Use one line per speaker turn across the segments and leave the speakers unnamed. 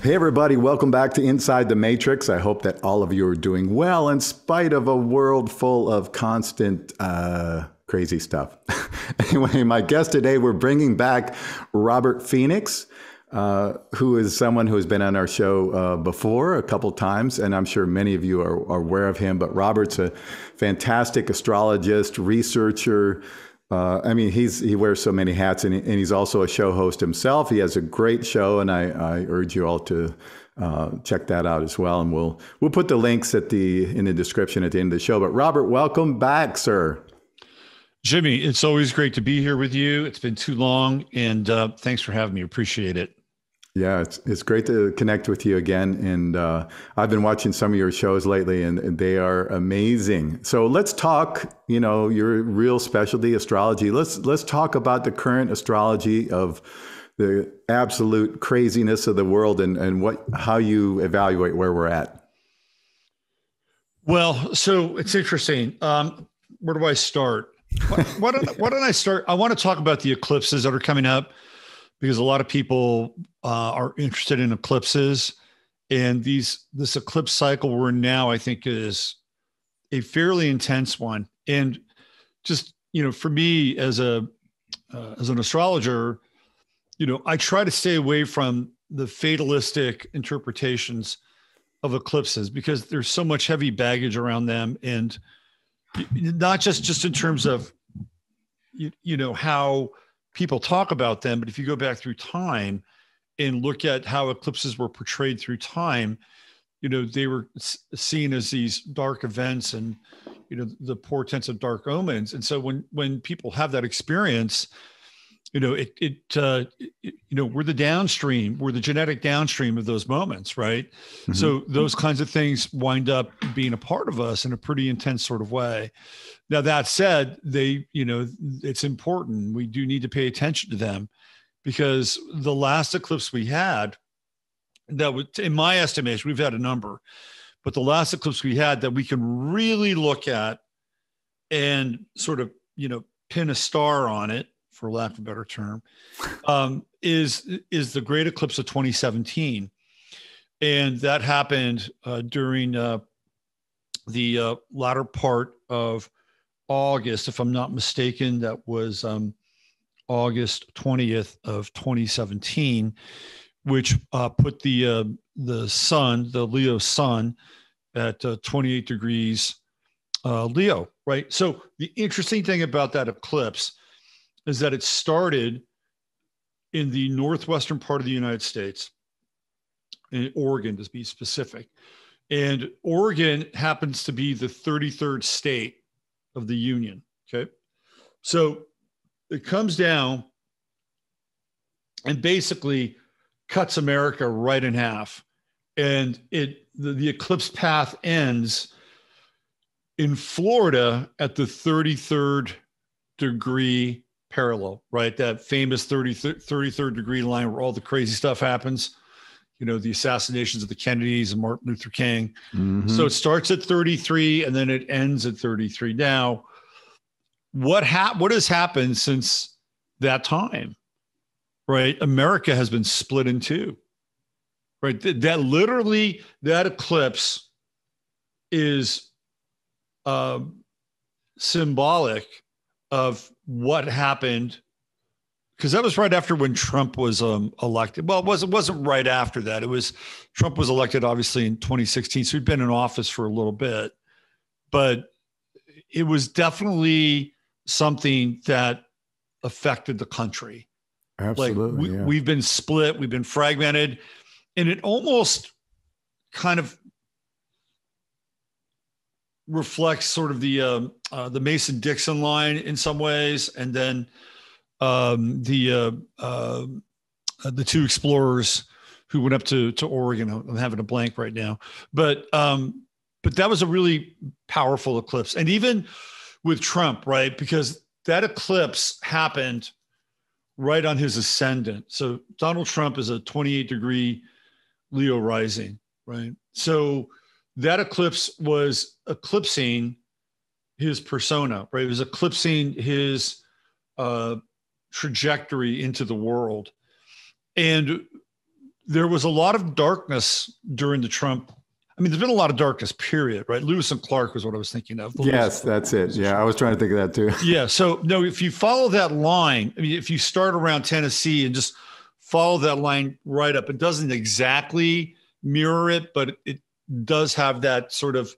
Hey, everybody, welcome back to Inside the Matrix. I hope that all of you are doing well in spite of a world full of constant crazy stuff. Anyway, my guest today, we're bringing back Robert Phoenix, who is someone who has been on our show before a couple times, and I'm sure many of you are aware of him. But Robert's a fantastic astrologist, researcher. He wears so many hats, and he's also a show host himself. He has a great show, and I urge you all to check that out as well. And we'll put the links in the description at the end of the show. But Robert, welcome back, sir.
Jimmy, it's always great to be here with you. It's been too long, and thanks for having me. Appreciate it.
Yeah, it's great to connect with you again. And I've been watching some of your shows lately, and they are amazing. So let's talk, your real specialty, astrology. Let's talk about the current astrology of the absolute craziness of the world and how you evaluate where we're at.
Well, so it's interesting. Where do I start? Why don't I start? I want to talk about the eclipses that are coming up, because a lot of people are interested in eclipses, and this eclipse cycle we're in now, I think, is a fairly intense one. And just, for me as an astrologer, I try to stay away from the fatalistic interpretations of eclipses, because there's so much heavy baggage around them, and not just in terms of, how people talk about them, but if you go back through time and look at how eclipses were portrayed through time, they were seen as these dark events and, the portents of dark omens. And so when people have that experience, we're the downstream, we're the genetic downstream of those moments, right? Mm-hmm. So those kinds of things wind up being a part of us in a pretty intense sort of way. Now, that said, it's important. We do need to pay attention to them, because the last eclipse we had, that was, in my estimation, we've had a number, but the last eclipse we had that we can really look at and sort of, pin a star on it, for lack of a better term, is the Great Eclipse of 2017. And that happened during the latter part of August, if I'm not mistaken. That was August 20th of 2017, which put the sun, the Leo sun, at 28 degrees Leo, right? So the interesting thing about that eclipse is that it started in the northwestern part of the United States, in Oregon to be specific. And Oregon happens to be the 33rd state of the Union, okay? So it comes down and basically cuts America right in half. And the eclipse path ends in Florida at the 33rd degree parallel, right? That famous 33rd degree line where all the crazy stuff happens, the assassinations of the Kennedys and Martin Luther King. Mm-hmm. So it starts at 33 and then it ends at 33. Now, what has happened since that time, right? America has been split in two, right? That eclipse is symbolic of what happened, because that was right after when Trump was elected. Well, it wasn't right after that. Trump was elected obviously in 2016, so he'd been in office for a little bit, but it was definitely something that affected the country.
Absolutely.
Like we've been split, we've been fragmented, and it almost kind of reflects sort of the Mason-Dixon line in some ways, and then the two explorers who went up to Oregon. I'm having a blank right now, but that was a really powerful eclipse. And even with Trump, right, because that eclipse happened right on his ascendant. So Donald Trump is a 28 degree Leo rising, right? So that eclipse was eclipsing his persona, right? It was eclipsing his trajectory into the world. And there was a lot of darkness during the Trump. I mean, there's been a lot of darkness, period, right? Lewis and Clark was what I was thinking of.
Yes, that's it. Yeah, I was trying to think of that too.
Yeah. So, no, if you follow that line, I mean, if you start around Tennessee and just follow that line right up, it doesn't exactly mirror it, but it does have that sort of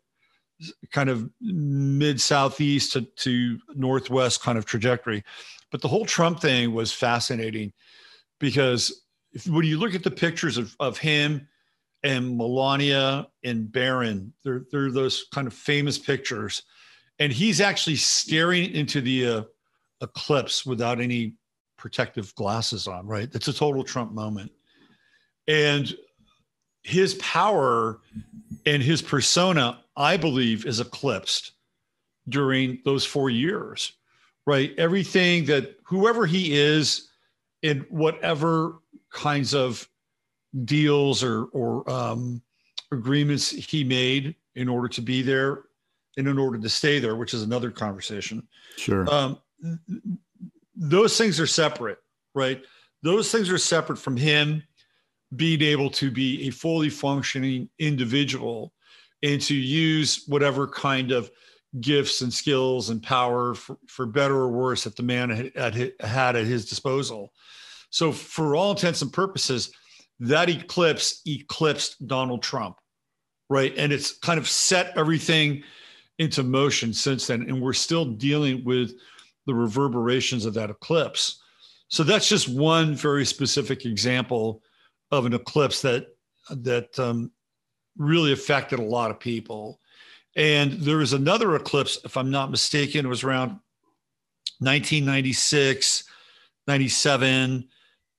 kind of mid-southeast to northwest kind of trajectory. But the whole Trump thing was fascinating because when you look at the pictures of him and Melania and Barron, they're those kind of famous pictures. And he's actually staring into the eclipse without any protective glasses on, right? It's a total Trump moment. And his power and his persona, I believe, is eclipsed during those 4 years, right? Everything that whoever he is in whatever kinds of deals or agreements he made in order to be there and in order to stay there, which is another conversation.
Sure.
Those things are separate, right? Those things are separate from him being able to be a fully functioning individual and to use whatever kind of gifts and skills and power for better or worse that the man had at his disposal. So for all intents and purposes, that eclipse eclipsed Donald Trump, right? And it's kind of set everything into motion since then. And we're still dealing with the reverberations of that eclipse. So that's just one very specific example of an eclipse that really affected a lot of people. And there was another eclipse, if I'm not mistaken, it was around 1996, 97.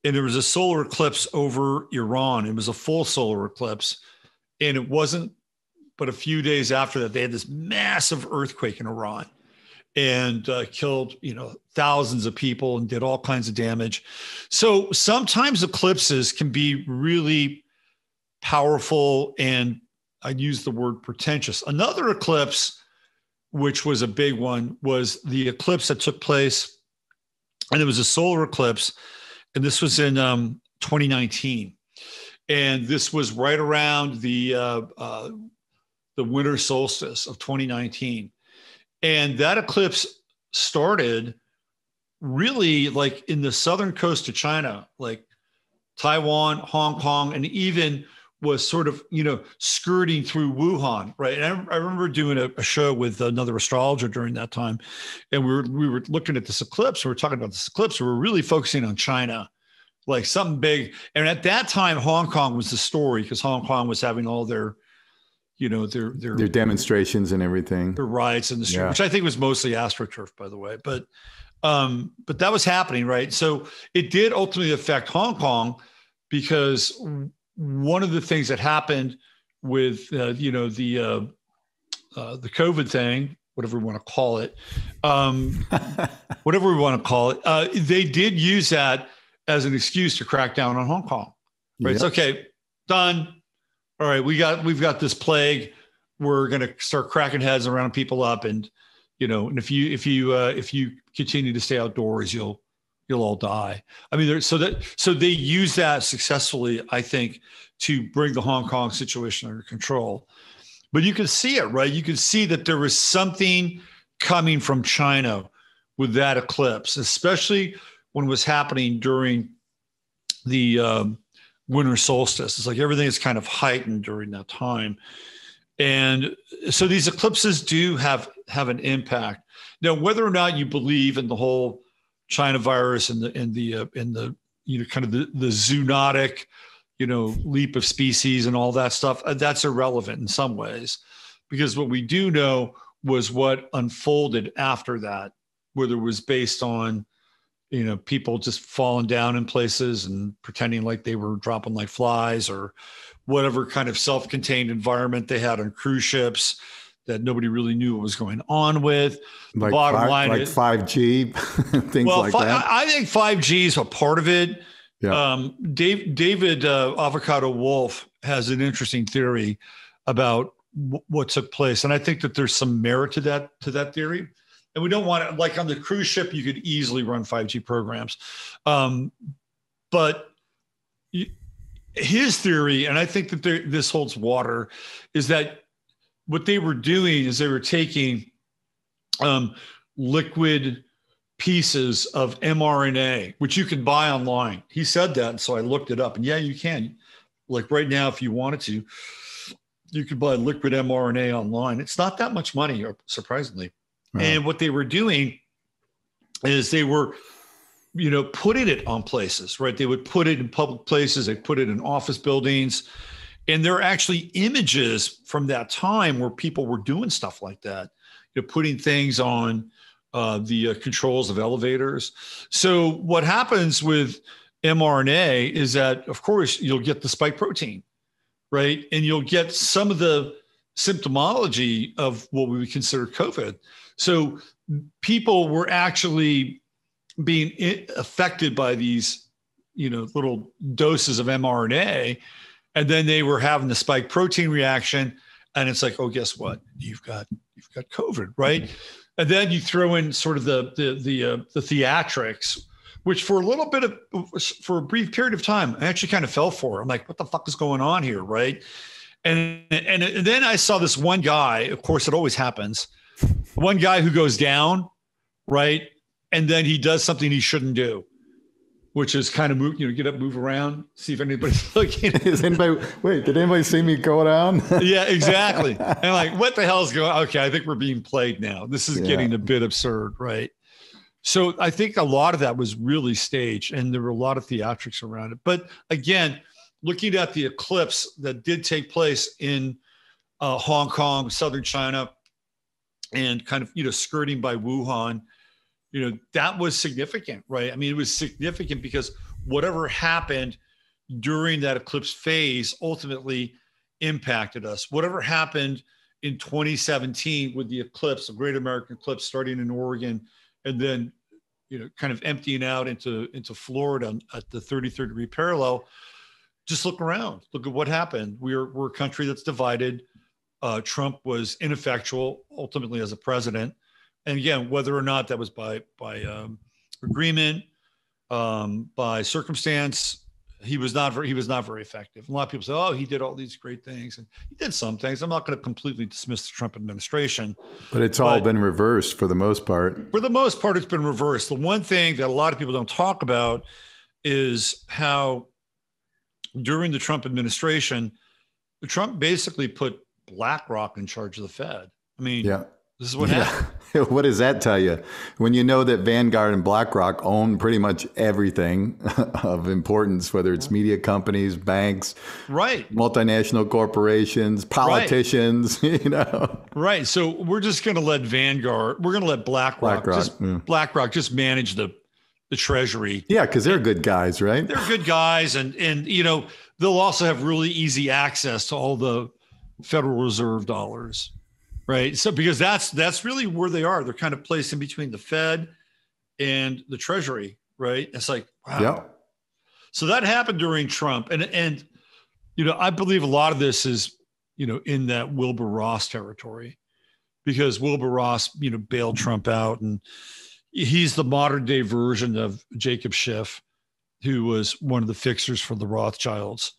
And there was a solar eclipse over Iran. It was a full solar eclipse. And it wasn't but a few days after that, they had this massive earthquake in Iran and killed, thousands of people and did all kinds of damage. So sometimes eclipses can be really powerful, and I'd use the word pretentious. Another eclipse, which was a big one, was the eclipse that took place, and it was a solar eclipse, and this was in 2019. And this was right around the winter solstice of 2019. And that eclipse started really like in the southern coast of China, like Taiwan, Hong Kong, and even was sort of, skirting through Wuhan, right? And I remember doing a show with another astrologer during that time. And we were looking at this eclipse. We were talking about this eclipse. We were really focusing on China, like something big. And at that time, Hong Kong was the story because Hong Kong was having all their
demonstrations and everything,
their riots in the street, which I think was mostly AstroTurf, by the way. But that was happening, right? So it did ultimately affect Hong Kong because one of the things that happened with the COVID thing, whatever we want to call it, they did use that as an excuse to crack down on Hong Kong. Right? Yep. It's okay, done. All right, we've got this plague. We're going to start cracking heads and rounding people up, and and if you continue to stay outdoors, you'll all die. I mean, so they use that successfully, I think, to bring the Hong Kong situation under control. But you can see it, right? You can see that there was something coming from China with that eclipse, especially when it was happening during the winter solstice. It's like everything is kind of heightened during that time. And so these eclipses do have an impact. Now, whether or not you believe in the whole China virus and the kind of the zoonotic, leap of species and all that stuff, that's irrelevant in some ways, because what we do know was what unfolded after that, whether it was based on people just falling down in places and pretending like they were dropping like flies, or whatever kind of self-contained environment they had on cruise ships that nobody really knew what was going on with.
Like bottom line, like 5G, things like that.
I think 5G is a part of it. Yeah. David Avocado Wolf has an interesting theory about what took place, and I think that there's some merit to that theory. And we don't want to, like on the cruise ship, you could easily run 5G programs. But his theory, and I think that this holds water, is that what they were doing is they were taking liquid pieces of mRNA, which you can buy online. He said that, and so I looked it up, and yeah, you can. Like right now, if you wanted to, you could buy liquid mRNA online. It's not that much money, surprisingly. Wow. And what they were doing is they were, putting it on places, right? They would put it in public places. They put it in office buildings. And there are actually images from that time where people were doing stuff like that, putting things on the controls of elevators. So what happens with mRNA is that, of course, you'll get the spike protein, right? And you'll get some of the symptomology of what we would consider COVID. So people were actually being affected by these, little doses of mRNA, and then they were having the spike protein reaction. And it's like, oh, guess what? You've got COVID, right? And then you throw in sort of the theatrics, which for a brief period of time, I actually kind of fell for. I'm like, what the fuck is going on here, right? And then I saw this one guy. Of course, it always happens. One guy who goes down, right, and then he does something he shouldn't do, which is kind of move, get up, move around, see if anybody's looking.
Did anybody see me go down?
Yeah, exactly. And like, what the hell is going on? Okay, I think we're being played now. This is getting a bit absurd, right? So I think a lot of that was really staged, and there were a lot of theatrics around it. But again, looking at the eclipse that did take place in Hong Kong, southern China, and kind of, skirting by Wuhan, that was significant, right? I mean, it was significant because whatever happened during that eclipse phase ultimately impacted us. Whatever happened in 2017 with the eclipse, the Great American Eclipse, starting in Oregon, and then, kind of emptying out into Florida at the 33rd degree parallel. Just look around. Look at what happened. We're a country that's divided. Trump was ineffectual ultimately as a president. And again, whether or not that was by agreement, by circumstance, he was not very effective. A lot of people say, "Oh, he did all these great things," and he did some things. I'm not going to completely dismiss the Trump administration,
but it's all been reversed for the most part.
For the most part, it's been reversed. The one thing that a lot of people don't talk about is how during the Trump administration, Trump basically put BlackRock in charge of the Fed. I mean, this is what happened.
What does that tell you? When you know that Vanguard and BlackRock own pretty much everything of importance, whether it's media companies, banks,
right,
multinational corporations, politicians,
Right. So we're just going to let BlackRock just manage the Treasury.
Yeah, because they're good guys, right?
They're good guys, and they'll also have really easy access to all the Federal Reserve dollars. Right. So because that's really where they are. They're kind of placed in between the Fed and the Treasury. Right. It's like, wow. Yeah. So that happened during Trump. And I believe a lot of this is, in that Wilbur Ross territory, because Wilbur Ross, bailed Trump out, and he's the modern day version of Jacob Schiff, who was one of the fixers for the Rothschilds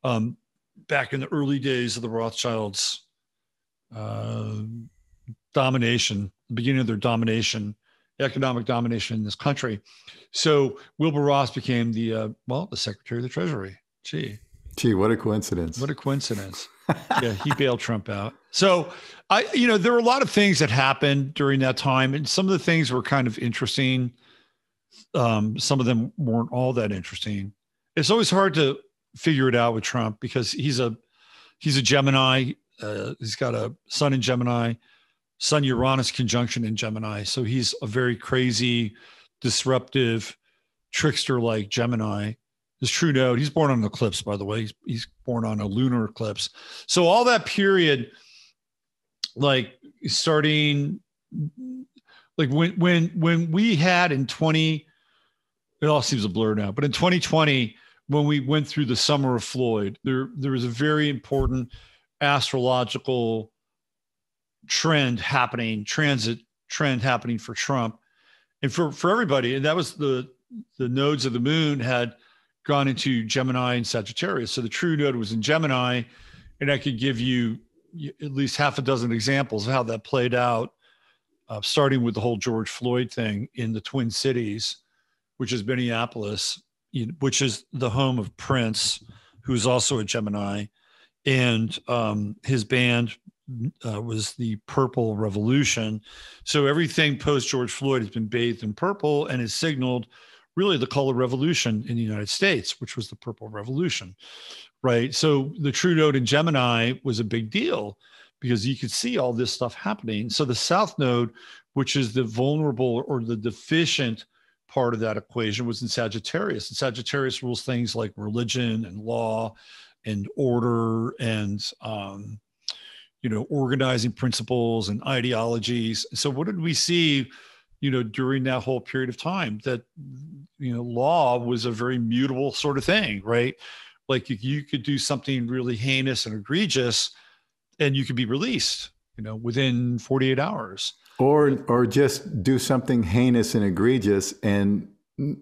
back in the early days of the Rothschilds. Domination, the beginning of their domination, economic domination in this country. So Wilbur Ross became the Secretary of the Treasury. Gee,
what a coincidence.
What a coincidence. Yeah, he bailed Trump out. So there were a lot of things that happened during that time, and some of the things were kind of interesting. Some of them weren't all that interesting. It's always hard to figure it out with Trump because he's a Gemini. He's got a sun in Gemini, sun Uranus conjunction in Gemini. So he's a very crazy, disruptive, trickster-like Gemini. His true node, he's born on an eclipse, by the way. He's born on a lunar eclipse. So all that period, like starting, like when we had in 20, it all seems a blur now, but in 2020, when we went through the summer of Floyd, there was a very important astrological transit trend happening for Trump and for everybody. And that was the nodes of the moon had gone into Gemini and Sagittarius. So the true node was in Gemini, and I could give you at least half a dozen examples of how that played out, starting with the whole George Floyd thing in the Twin Cities, which is Minneapolis, which is the home of Prince, who's also a Gemini. And his band was the Purple Revolution. So everything post George Floyd has been bathed in purple and has signaled really the color revolution in the United States, which was the Purple Revolution, right? So the true node in Gemini was a big deal because you could see all this stuff happening. So the South node, which is the vulnerable or the deficient part of that equation, was in Sagittarius. And Sagittarius rules things like religion and law and order and organizing principles and ideologies. So what did we see, during that whole period of time? That, law was a very mutable sort of thing, right? Like you could do something really heinous and egregious and you could be released, within 48 hours.
Or just do something heinous and egregious and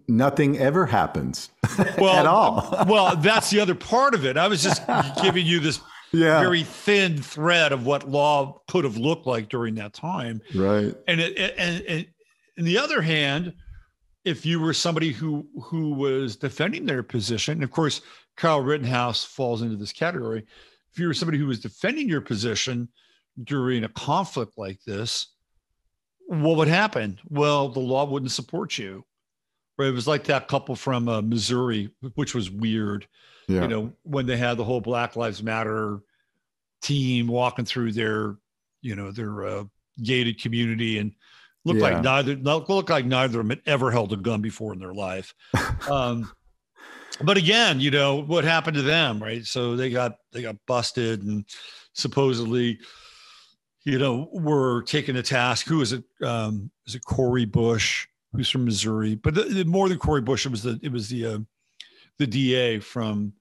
nothing ever happens at all.
Well, that's the other part of it. I was just giving you this very thin thread of what law could have looked like during that time.
Right.
And on the other hand, if you were somebody who was defending their position, of course, Kyle Rittenhouse falls into this category. If you were somebody who was defending your position during a conflict like this, what would happen? Well, the law wouldn't support you. Right? It was like that couple from Missouri, which was weird. Yeah. When they had the whole Black Lives Matter team walking through their gated community and looked like neither of them had ever held a gun before in their life. But again, what happened to them, right? So they got busted and supposedly, were taken to task. Who is it? Is it Corey Bush, who's from Missouri? But more than Corey Bush, it was the DA from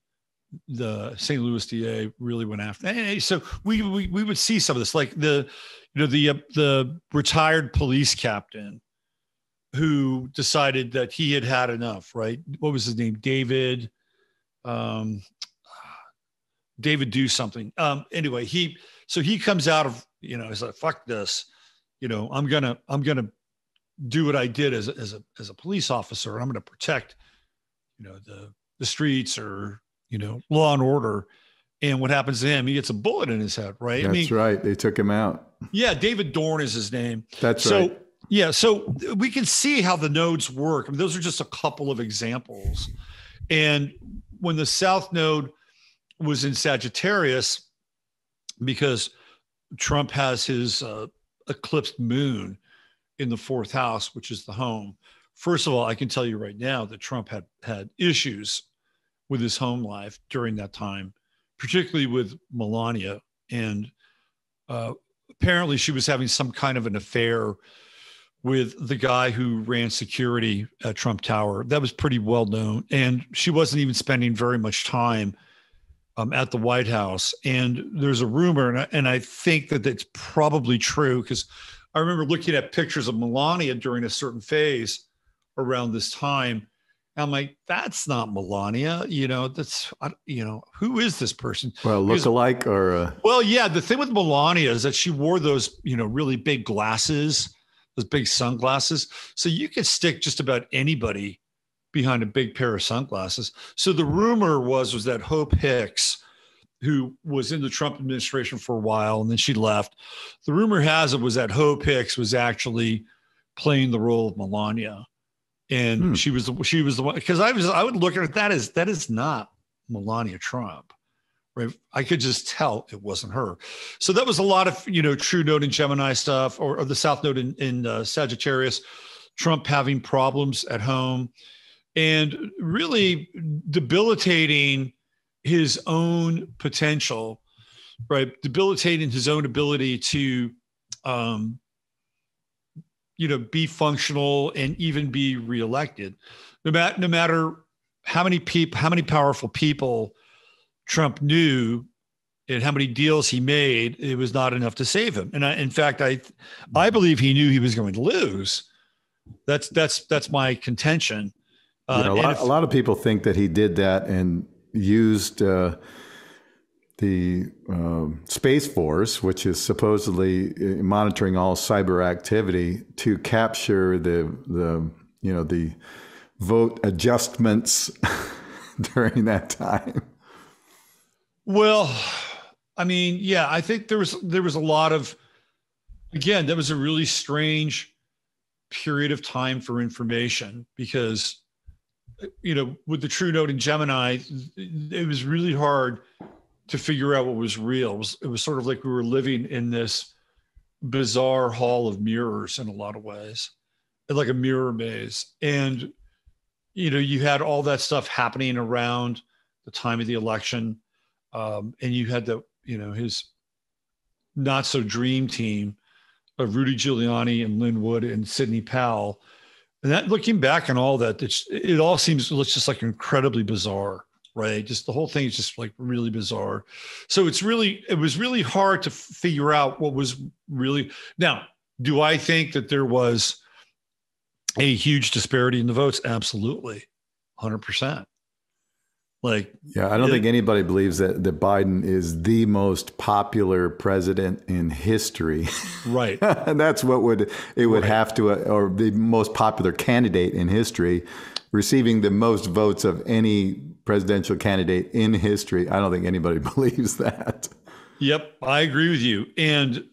the St. Louis DA really went after. Hey, so we would see some of this, like the retired police captain who decided that he had had enough, right? What was his name? David do something. Anyway, he comes out of, he's like, fuck this, I'm gonna do what I did as a police officer. And I'm going to protect, the streets or, law and order. And what happens to him? He gets a bullet in his head, right?
That's right. They took him out.
Yeah. David Dorn is his name.
That's right.
Yeah. So we can see how the nodes work. I mean, those are just a couple of examples. And when the South node was in Sagittarius, because Trump has his eclipsed moon in the fourth house, which is the home. First of all, I can tell you right now that Trump had issues with his home life during that time, particularly with Melania. And apparently she was having some kind of an affair with the guy who ran security at Trump Tower. That was pretty well known. And she wasn't even spending very much time at the White House. And there's a rumor, and I think that it's probably true, because I remember looking at pictures of Melania during a certain phase around this time. And I'm like, that's not Melania. Who is this person?
Well, look-alike or?
Well, yeah. The thing with Melania is that she wore those, really big glasses, those big sunglasses. So you could stick just about anybody behind a big pair of sunglasses. So the rumor was that Hope Hicks, who was in the Trump administration for a while, and then she left. The rumor has it was that Hope Hicks was actually playing the role of Melania, and she was the one. Because I would look at it, that is not Melania Trump, right? I could just tell it wasn't her. So that was a lot of true node in Gemini stuff, or the South node in Sagittarius. Trump having problems at home, and really debilitating his own potential, right? Debilitating his own ability to, be functional and even be reelected. No matter how many powerful people Trump knew and how many deals he made, it was not enough to save him. And in fact, I believe he knew he was going to lose. That's my contention. And
a lot of people think that he did that and used the Space Force, which is supposedly monitoring all cyber activity, to capture the vote adjustments during that time.
Well, I mean, yeah, I think there was a lot of, again, that was a really strange period of time for information because, with the true node in Gemini, it was really hard to figure out what was real. It was sort of like we were living in this bizarre hall of mirrors in a lot of ways, like a mirror maze. And, you had all that stuff happening around the time of the election. And you had his not so dream team of Rudy Giuliani and Lynn Wood and Sidney Powell. And that, looking back on all that, it all looks just like incredibly bizarre, right? Just the whole thing is just like really bizarre. So it was really hard to figure out what was really. Now, do I think that there was a huge disparity in the votes? Absolutely. 100%. I
don't think anybody believes that Biden is the most popular president in history.
Right.
And that's what would have to, or the most popular candidate in history, receiving the most votes of any presidential candidate in history. I don't think anybody believes that.
Yep, I agree with you. And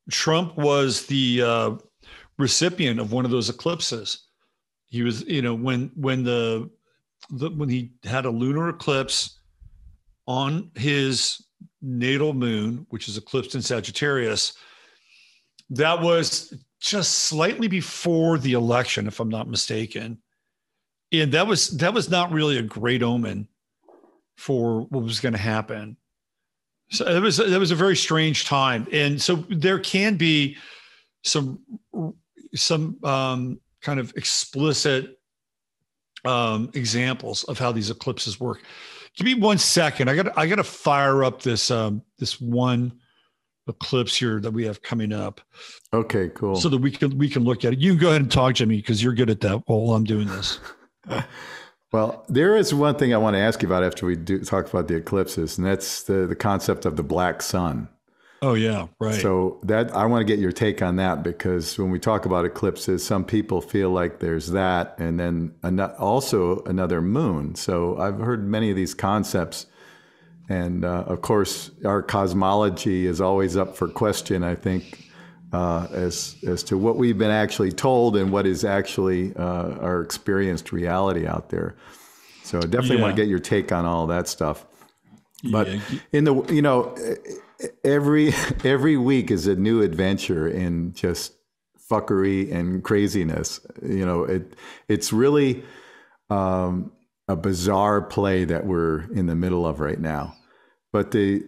Trump was the recipient of one of those eclipses. He was, when he had a lunar eclipse on his natal moon, which is eclipsed in Sagittarius, that was just slightly before the election, if I'm not mistaken. And that was not really a great omen for what was going to happen. So that was a very strange time. And so there can be some kind of explicit examples of how these eclipses work. Give me 1 second. I got to fire up this one eclipse here that we have coming up.
Okay, cool.
So that we can look at it. You can go ahead and talk, Jimmy, because you're good at that while I'm doing this.
Well, there is one thing I want to ask you about after we talk about the eclipses, and that's the concept of the black sun.
Oh, yeah, right.
So that I want to get your take on that, because when we talk about eclipses, some people feel like there's that, and then also another moon. So I've heard many of these concepts, and of course, our cosmology is always up for question, I think, as to what we've been actually told and what is actually our experienced reality out there. So I definitely want to get your take on all that stuff. But in the every week is a new adventure in just fuckery and craziness. It's really a bizarre play that we're in the middle of right now. But to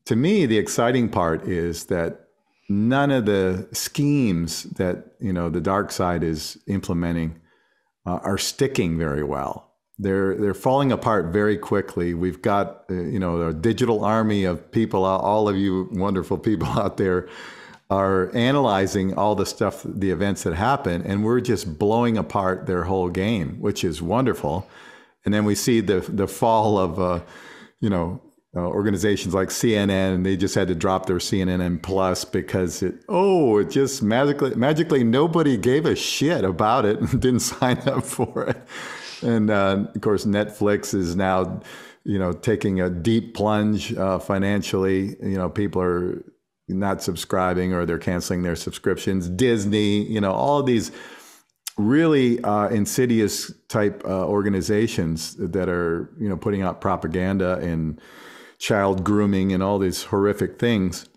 me, the exciting part is that none of the schemes that the dark side is implementing are sticking very well. They're falling apart very quickly. We've got a digital army of people. All of you wonderful people out there are analyzing all the stuff, the events that happen, and we're just blowing apart their whole game, which is wonderful. And then we see the fall of organizations like CNN, and they just had to drop their CNN Plus because it just magically nobody gave a shit about it and didn't sign up for it. And of course, Netflix is now, taking a deep plunge financially. People are not subscribing or they're canceling their subscriptions. Disney, all of these really insidious type organizations that are, putting out propaganda and child grooming and all these horrific things.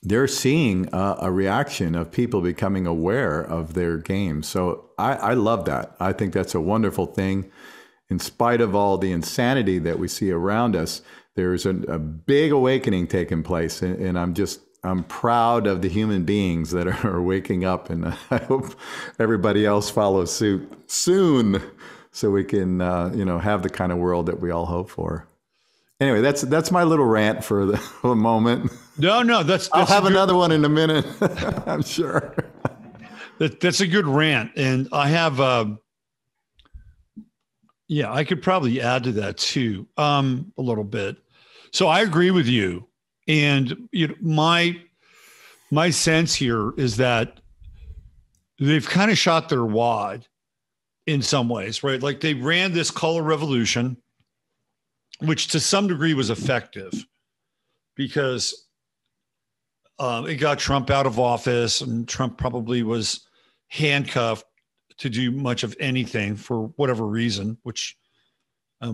They're seeing a reaction of people becoming aware of their game. So I love that. I think that's a wonderful thing. In spite of all the insanity that we see around us, there's a big awakening taking place. And I'm proud of the human beings that are waking up. And I hope everybody else follows suit soon so we can, have the kind of world that we all hope for. Anyway, that's my little rant for the moment.
No, that's
I'll have another one in a minute. I'm sure.
That's a good rant, and I have Yeah, I could probably add to that too, a little bit. So I agree with you. And my sense here is that they've kind of shot their wad in some ways, right? Like they ran this color revolution, which to some degree was effective because it got Trump out of office, and Trump probably was handcuffed to do much of anything for whatever reason, which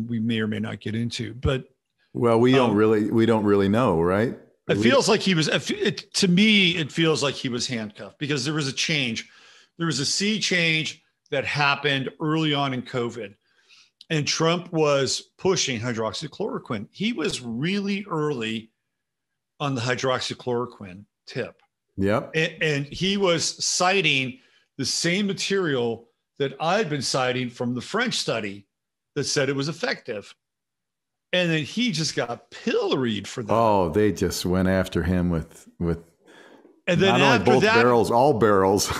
we may or may not get into. But
well, we don't really know, right?
It feels like he was. To me, it feels like he was handcuffed because there was a change. There was a sea change that happened early on in COVID, and Trump was pushing hydroxychloroquine. He was really early on the hydroxychloroquine tip.
Yep.
And he was citing the same material that I'd been citing from the French study that said it was effective. And then he just got pilloried for that.
Oh, they just went after him with
and then
not only both barrels, all barrels.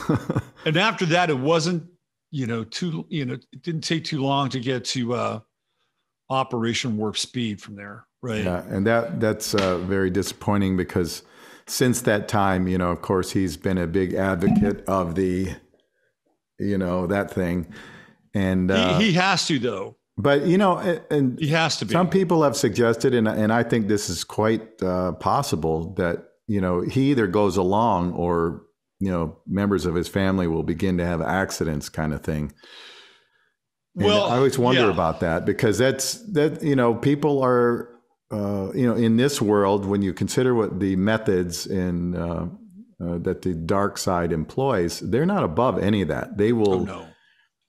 And after that, it wasn't, it didn't take too long to get to Operation Warp Speed from there. Right.
Yeah. And that's very disappointing because since that time, of course, he's been a big advocate of the, that thing. And
he has to, though.
But, and
he has to be.
Some people have suggested, and I think this is quite possible, that, he either goes along or, members of his family will begin to have accidents kind of thing. And
well,
I always wonder about that because people are, in this world, when you consider what the methods that the dark side employs, they're not above any of that. They will.
Oh, no.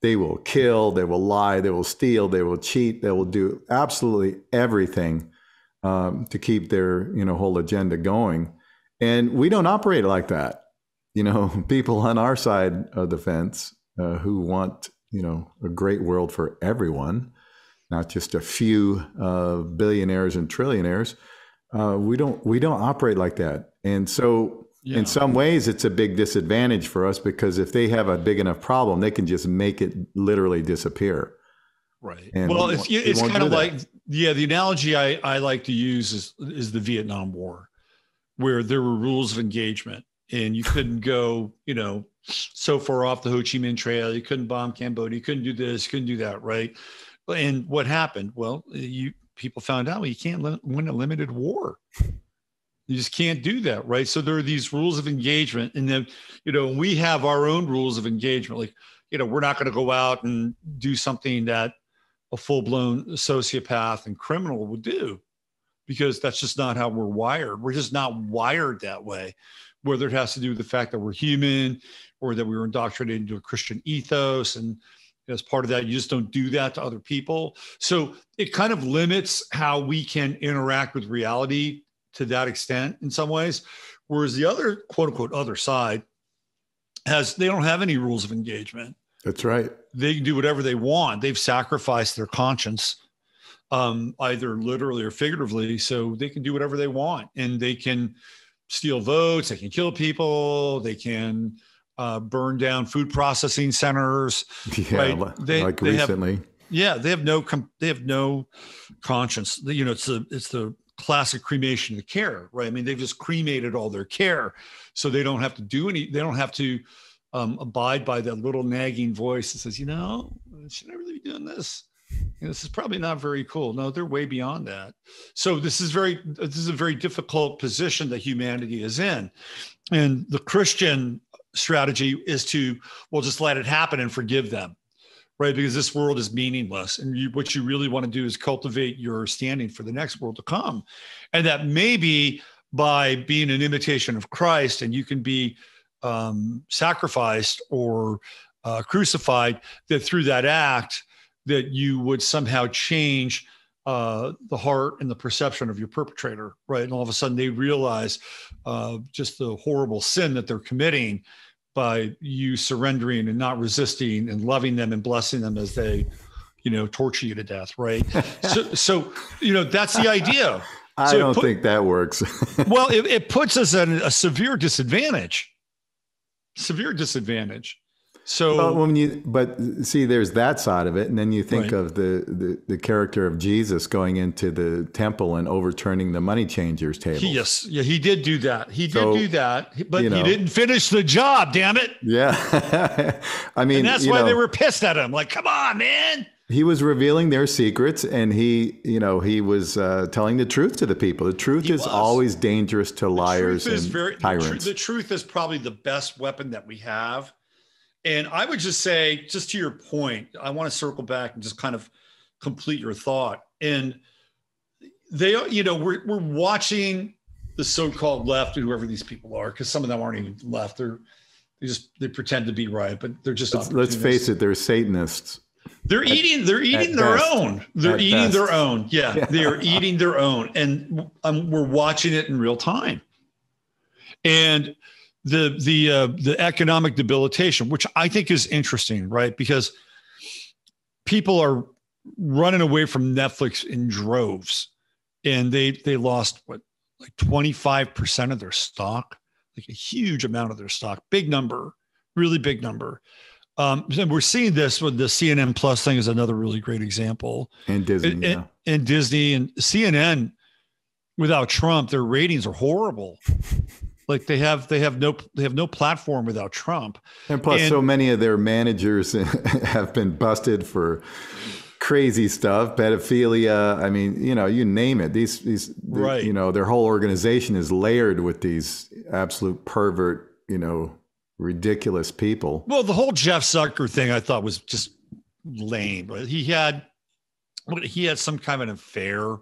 They will kill, they will lie, they will steal, they will cheat, they will do absolutely everything to keep their whole agenda going. And we don't operate like that. People on our side of the fence who want a great world for everyone, not just a few billionaires and trillionaires. We don't operate like that. And so in some ways, it's a big disadvantage for us because if they have a big enough problem, they can just make it literally disappear.
Right. And well, it's kind of like, the analogy I like to use is the Vietnam War, where there were rules of engagement and you couldn't go, so far off the Ho Chi Minh Trail. You couldn't bomb Cambodia. You couldn't do this, you couldn't do that. Right. And what happened? Well, people found out you can't win a limited war. You just can't do that, right? So there are these rules of engagement, and then, we have our own rules of engagement. Like, we're not going to go out and do something that a full-blown sociopath and criminal would do, because that's just not how we're wired. We're just not wired that way, whether it has to do with the fact that we're human or that we were indoctrinated into a Christian ethos. And as part of that, you just don't do that to other people. So it kind of limits how we can interact with reality to that extent in some ways, whereas the other quote unquote other side they don't have any rules of engagement.
That's right.
They can do whatever they want. They've sacrificed their conscience, either literally or figuratively, so they can do whatever they want, and they can steal votes, they can kill people, they can burn down food processing centers.
Yeah, right? They recently.
They have no conscience. It's the classic cremation of care, right? I mean, they've just cremated all their care, so they don't have to do any. They don't have to abide by that little nagging voice that says, should I really be doing this? This is probably not very cool. No, they're way beyond that. So this is a very difficult position that humanity is in, and the Christian strategy is to just let it happen and forgive them. Right, because this world is meaningless, and what you really want to do is cultivate your standing for the next world to come, and that maybe by being an imitation of Christ, and you can be sacrificed or crucified, that through that act, that you would somehow change the heart and the perception of your perpetrator, right? And all of a sudden, they realize just the horrible sin that they're committing by you surrendering and not resisting and loving them and blessing them as they, torture you to death. Right. So, that's the idea.
I don't think that works.
Well, it puts us at a severe disadvantage. So,
but see, there's that side of it, and then you think
right.
of the character of Jesus going into the temple and overturning the money changers' tables.
He did do that. He did do that, but
you know,
he didn't finish the job. Damn it!
Yeah, I mean,
and that's why they were pissed at him. Like, come on, man.
He was revealing their secrets, and he was telling the truth to the people. The truth is always dangerous to liars and tyrants.
The truth is probably the best weapon that we have. And I would just say, just to your point, I want to circle back and just kind of complete your thought. And we're watching the so-called left, whoever these people are, because some of them aren't even left. They pretend to be right, but they're just
let's face it, they're Satanists.
They're eating their own. They're eating their own. Yeah, they are eating their own, and we're watching it in real time. And the economic debilitation, which I think is interesting, right? Because people are running away from Netflix in droves, and they lost 25% of their stock, like a huge amount of their stock, big number, really big number. And we're seeing this with the CNN Plus thing is another really great example.
And Disney,
and Disney and CNN without Trump, their ratings are horrible. Like they have no platform without Trump.
And plus, so many of their managers have been busted for crazy stuff, pedophilia. I mean, you name it. Right. Their whole organization is layered with these absolute pervert, ridiculous people.
Well, the whole Jeff Zucker thing I thought was just lame. He had some kind of an affair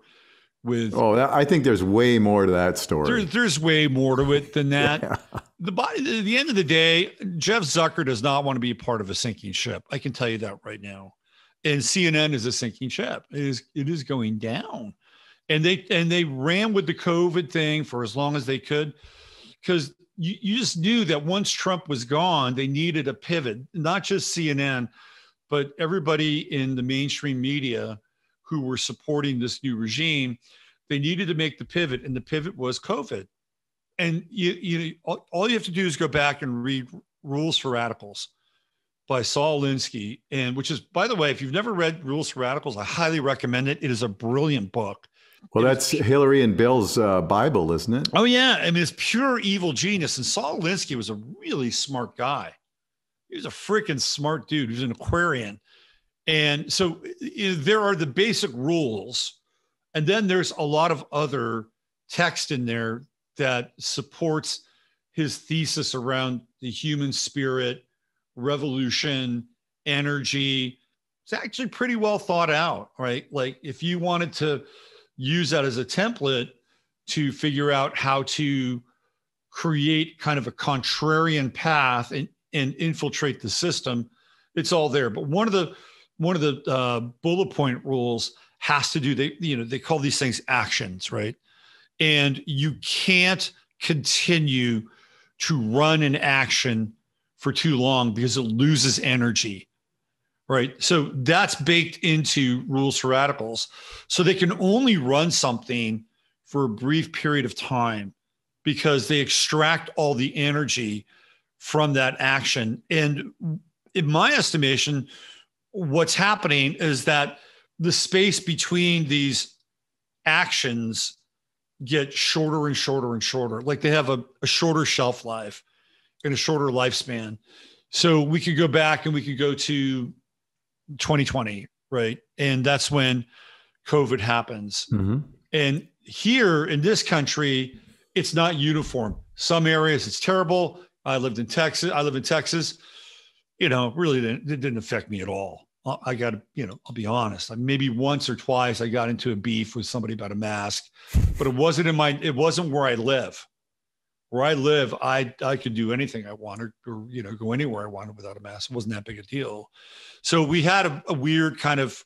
with.
Oh, I think there's way more to that story.
There's way more to it than that. Yeah. At the end of the day, Jeff Zucker does not want to be a part of a sinking ship. I can tell you that right now. And CNN is a sinking ship. It is going down. And they ran with the COVID thing for as long as they could, because you just knew that once Trump was gone, they needed a pivot, not just CNN, but everybody in the mainstream media who were supporting this new regime. They needed to make the pivot, and the pivot was COVID. And all you have to do is go back and read Rules for Radicals by Saul Alinsky, and which is, by the way, if you've never read Rules for Radicals, I highly recommend it. It is a brilliant book.
Well, that's Hillary and Bill's Bible, isn't it?
Oh, yeah. I mean, it's pure evil genius. And Saul Alinsky was a really smart guy. He was a freaking smart dude. He was an Aquarian. And so there are the basic rules. And then there's a lot of other text in there that supports his thesis around the human spirit, revolution, energy. It's actually pretty well thought out, right? Like if you wanted to use that as a template to figure out how to create kind of a contrarian path and infiltrate the system, it's all there. But one of the bullet point rules has to do, they call these things actions, right? And you can't continue to run an action for too long because it loses energy. Right. So that's baked into Rules for Radicals. So they can only run something for a brief period of time because they extract all the energy from that action. And in my estimation, what's happening is that the space between these actions get shorter and shorter and shorter. Like they have a shorter shelf life and a shorter lifespan. So we could go back and we could go to 2020, right? And that's when COVID happens. Mm-hmm. And here in this country, it's not uniform. Some areas it's terrible. I live in Texas. Really it didn't affect me at all. I got to, I'll be honest. Maybe once or twice I got into a beef with somebody about a mask, but it wasn't where I live. Where I live, I could do anything I wanted or go anywhere I wanted without a mask. It wasn't that big a deal. So we had a weird kind of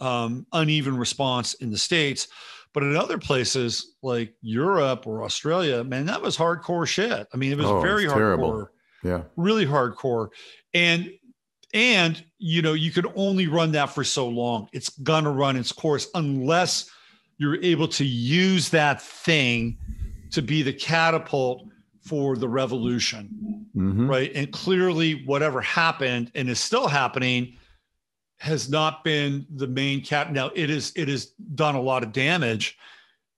uneven response in the States, but in other places like Europe or Australia, man, that was hardcore shit. I mean, it was very hardcore. Terrible. Yeah. Really hardcore. And you could only run that for so long. It's gonna run its course unless you're able to use that thing to be the catapult for the revolution. right? And clearly whatever happened and is still happening has not been the main cap. Now it is done a lot of damage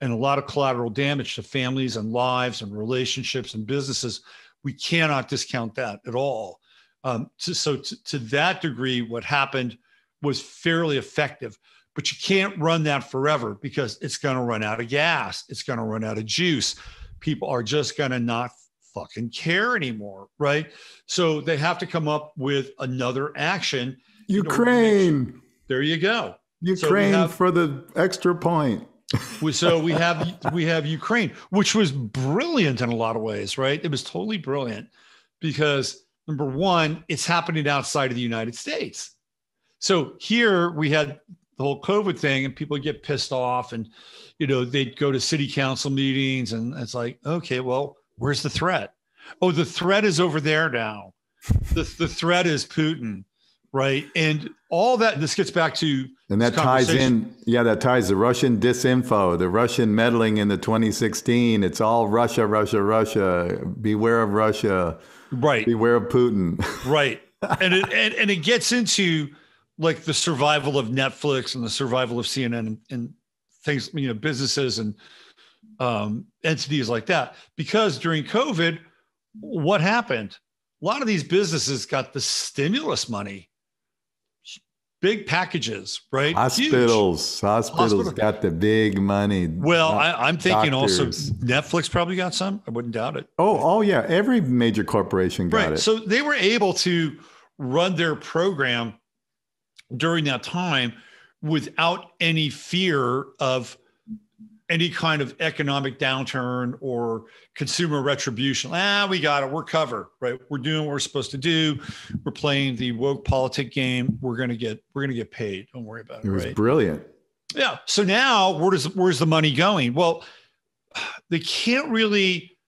and a lot of collateral damage to families and lives and relationships and businesses. We cannot discount that at all. To that degree, what happened was fairly effective, but you can't run that forever because it's going to run out of gas. It's going to run out of juice. People are just going to not fucking care anymore, right? So they have to come up with another action.
Ukraine.
There you go.
Ukraine for the extra point.
So we have Ukraine, which was brilliant in a lot of ways, right? It was totally brilliant because number one, it's happening outside of the United States. So here we had the whole COVID thing and people get pissed off and, they'd go to city council meetings and it's like, okay, well, where's the threat? Oh, the threat is over there now. The threat is Putin, right? And all that, this gets back to,
and that ties in, that ties the Russian disinfo, the Russian meddling in the 2016. It's all Russia, Russia, Russia. Beware of Russia.
Right.
Beware of Putin.
Right. And it gets into like the survival of Netflix and the survival of CNN and things, businesses and entities like that. Because during COVID, what happened? A lot of these businesses got the stimulus money. Big packages, right?
Hospitals got the big money.
Well, I'm thinking
doctors.
Also Netflix probably got some. I wouldn't doubt it.
Oh yeah. Every major corporation got it.
So they were able to run their program during that time without any fear of any kind of economic downturn or consumer retribution. We got it. We're covered, right? We're doing what we're supposed to do. We're playing the woke politic game. We're gonna get paid. Don't worry about it.
It was brilliant.
Yeah. So now where's the money going? Well, they can't really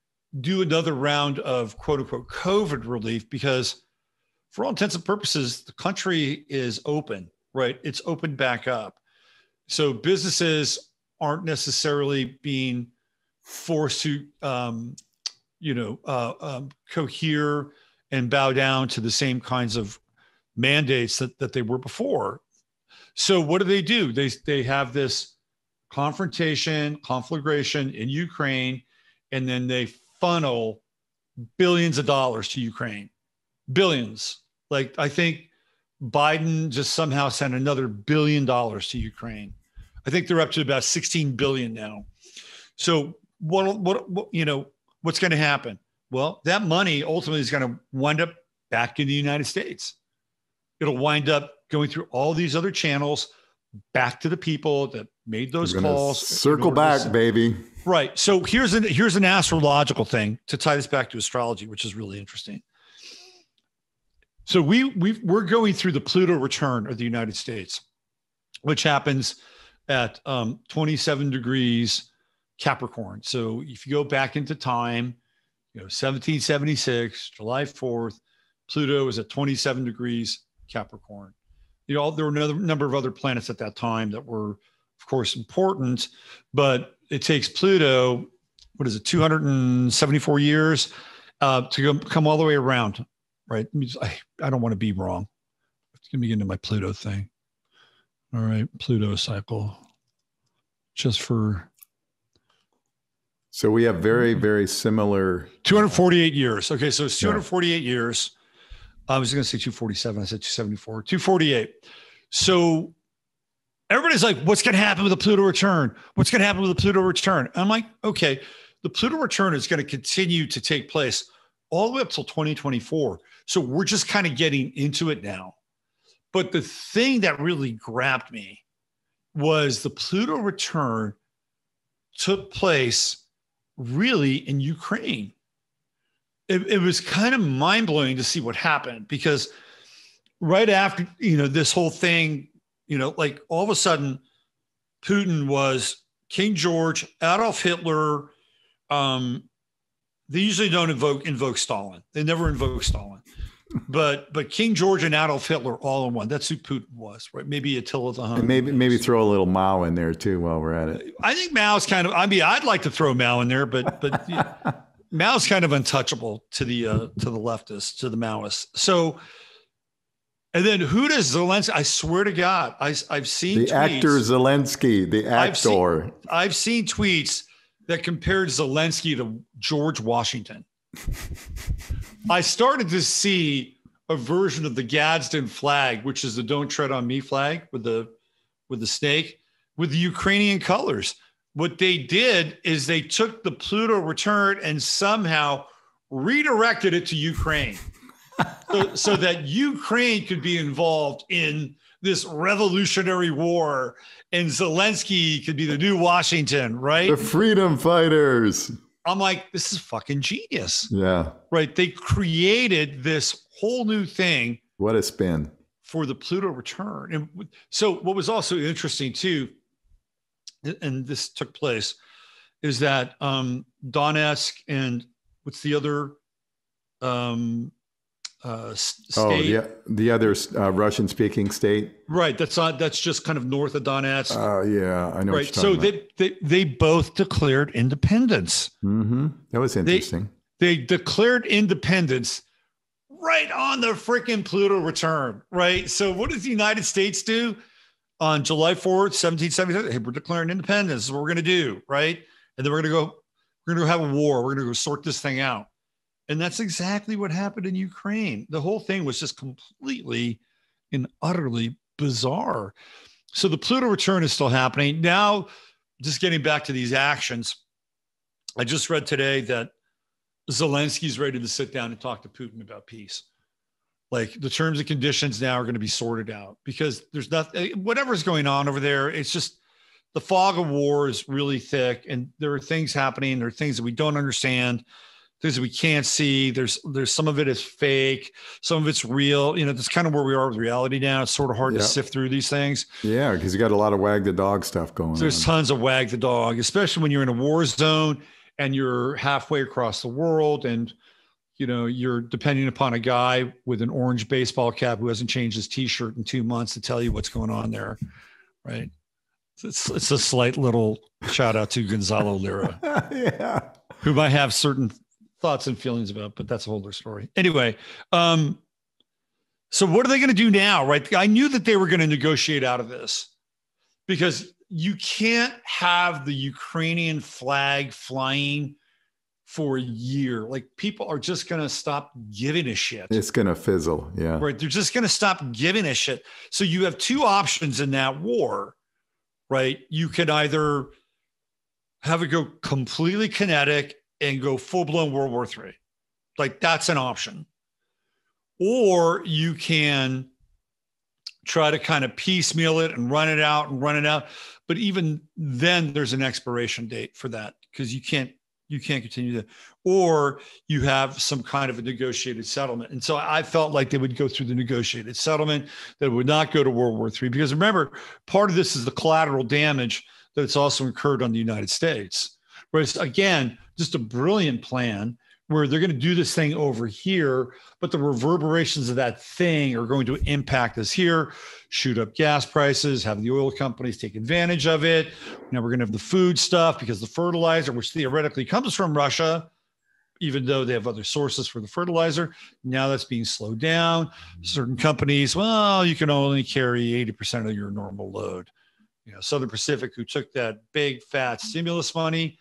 do another round of quote unquote COVID relief because for all intents and purposes, the country is open, right? It's opened back up. So businesses aren't necessarily being forced to, cohere and bow down to the same kinds of mandates that they were before. So what do? They have this conflagration in Ukraine, and then they funnel billions of dollars to Ukraine. Billions. Like I think Biden just somehow sent another $1 billion to Ukraine. I think they're up to about 16 billion now. So what's going to happen? Well, that money ultimately is going to wind up back in the United States. It'll wind up going through all these other channels back to the people that made those calls.
Circle back, baby.
Right. So here's an astrological thing to tie this back to astrology, which is really interesting. So we're going through the Pluto return of the United States, which happens at 27 degrees Capricorn. So if you go back into time, 1776, July 4th, Pluto is at 27 degrees Capricorn. There were another number of other planets at that time that were, of course, important, but it takes Pluto, 274 years to come all the way around, right? I don't want to be wrong. Let me get into my Pluto thing. All right, Pluto cycle, just for.
So we have very, very similar.
248 years. Okay, so it's 248 years. I was going to say 247. I said 274. 248. So everybody's like, what's going to happen with the Pluto return? What's going to happen with the Pluto return? I'm like, okay, the Pluto return is going to continue to take place all the way up till 2024. So we're just kind of getting into it now. But the thing that really grabbed me was the Pluto return took place really in Ukraine. It was kind of mind-blowing to see what happened because right after, this whole thing, like all of a sudden Putin was King George, Adolf Hitler. They usually don't invoke Stalin. They never invoke Stalin. But King George and Adolf Hitler all in one. That's who Putin was, right? Maybe Attila the Hun.
And maybe throw a little Mao in there too while we're at it.
I think Mao's I'd like to throw Mao in there, but Mao's kind of untouchable to the leftists, to the Maoists. So, and then who does Zelensky? I swear to God, I've seen
the
tweets,
actor Zelensky, the actor.
I've seen tweets that compared Zelensky to George Washington. I started to see a version of the Gadsden flag, which is the "Don't Tread on Me" flag with the snake, with the Ukrainian colors. What they did is they took the Pluto return and somehow redirected it to Ukraine, so that Ukraine could be involved in this revolutionary war, and Zelensky could be the new Washington, right?
The freedom fighters.
I'm like, this is fucking genius.
Yeah.
Right. They created this whole new thing.
What a spin.
For the Pluto return. And so what was also interesting too, and this took place, is that Donetsk and what's the other state?
Oh, the other Russian-speaking state.
Right. That's just kind of north of Donetsk.
Oh, yeah, I know.
Right. So they both declared independence.
Mm-hmm. That was interesting.
They declared independence right on the freaking Pluto return. Right. So what does the United States do on July 4th, 1777? Hey, we're declaring independence. This is what we're going to do. Right. And then we're going to go have a war. We're going to go sort this thing out. And that's exactly what happened in Ukraine. The whole thing was just completely and utterly bizarre. So the Pluto return is still happening. Now, just getting back to these actions, I just read today that Zelensky's ready to sit down and talk to Putin about peace. Like the terms and conditions now are going to be sorted out because there's nothing, whatever's going on over there, it's just the fog of war is really thick and there are things happening. There are things that we don't understand. Things that we can't see. There's some of it is fake. Some of it's real. You know, that's kind of where we are with reality now. It's sort of hard to sift through these things. Yeah,
because you got a lot of wag the dog stuff going on.
There's tons of wag the dog, especially when you're in a war zone and you're halfway across the world and, you know, you're depending upon a guy with an orange baseball cap who hasn't changed his T-shirt in 2 months to tell you what's going on there, right? It's a slight little shout out to Gonzalo Lira, who might have certain thoughts and feelings about, but that's a whole other story. Anyway, so what are they going to do now, right? I knew that they were going to negotiate out of this because you can't have the Ukrainian flag flying for a year. Like people are just going to stop giving a shit.
It's going to fizzle. Yeah.
Right. They're just going to stop giving a shit. So you have two options in that war, right? You can either have it go completely kinetic and go full-blown World War III. Like that's an option. Or you can try to kind of piecemeal it and run it out. But even then there's an expiration date for that because you can't continue that. Or you have some kind of a negotiated settlement. And so I felt like they would go through the negotiated settlement, that it would not go to World War III. Because remember, part of this is the collateral damage that it's also incurred on the United States. Whereas again, just a brilliant plan where they're going to do this thing over here, but the reverberations of that thing are going to impact us here, shoot up gas prices, have the oil companies take advantage of it. Now we're going to have the food stuff because the fertilizer, which theoretically comes from Russia, even though they have other sources for the fertilizer, now that's being slowed down. Certain companies, well, you can only carry 80% of your normal load. You know, Southern Pacific, who took that big fat stimulus money,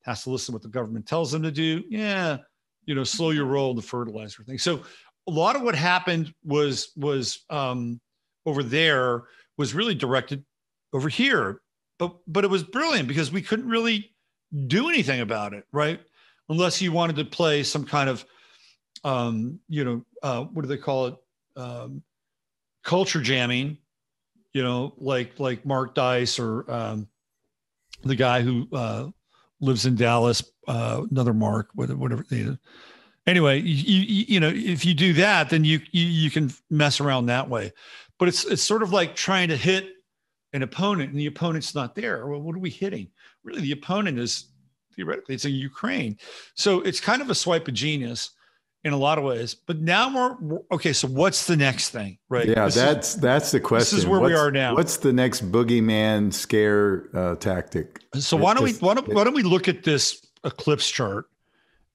has to listen to what the government tells them to do. Yeah, you know, slow your roll, the fertilizer thing. So a lot of what happened was over there was really directed over here, but it was brilliant because we couldn't really do anything about it, right? Unless you wanted to play some kind of, what do they call it? Culture jamming, you know, like Mark Dice or the guy who lives in Dallas, another Mark, whatever. Anyway, you know, if you do that, then you can mess around that way. But it's sort of like trying to hit an opponent and the opponent's not there. Well, what are we hitting? Really, the opponent is theoretically it's in Ukraine. So it's kind of a swipe of genius in a lot of ways. But now okay. So what's the next thing, right?
Yeah, that's the question.
This is where we are now.
What's the next boogeyman scare tactic?
So why don't we look at this eclipse chart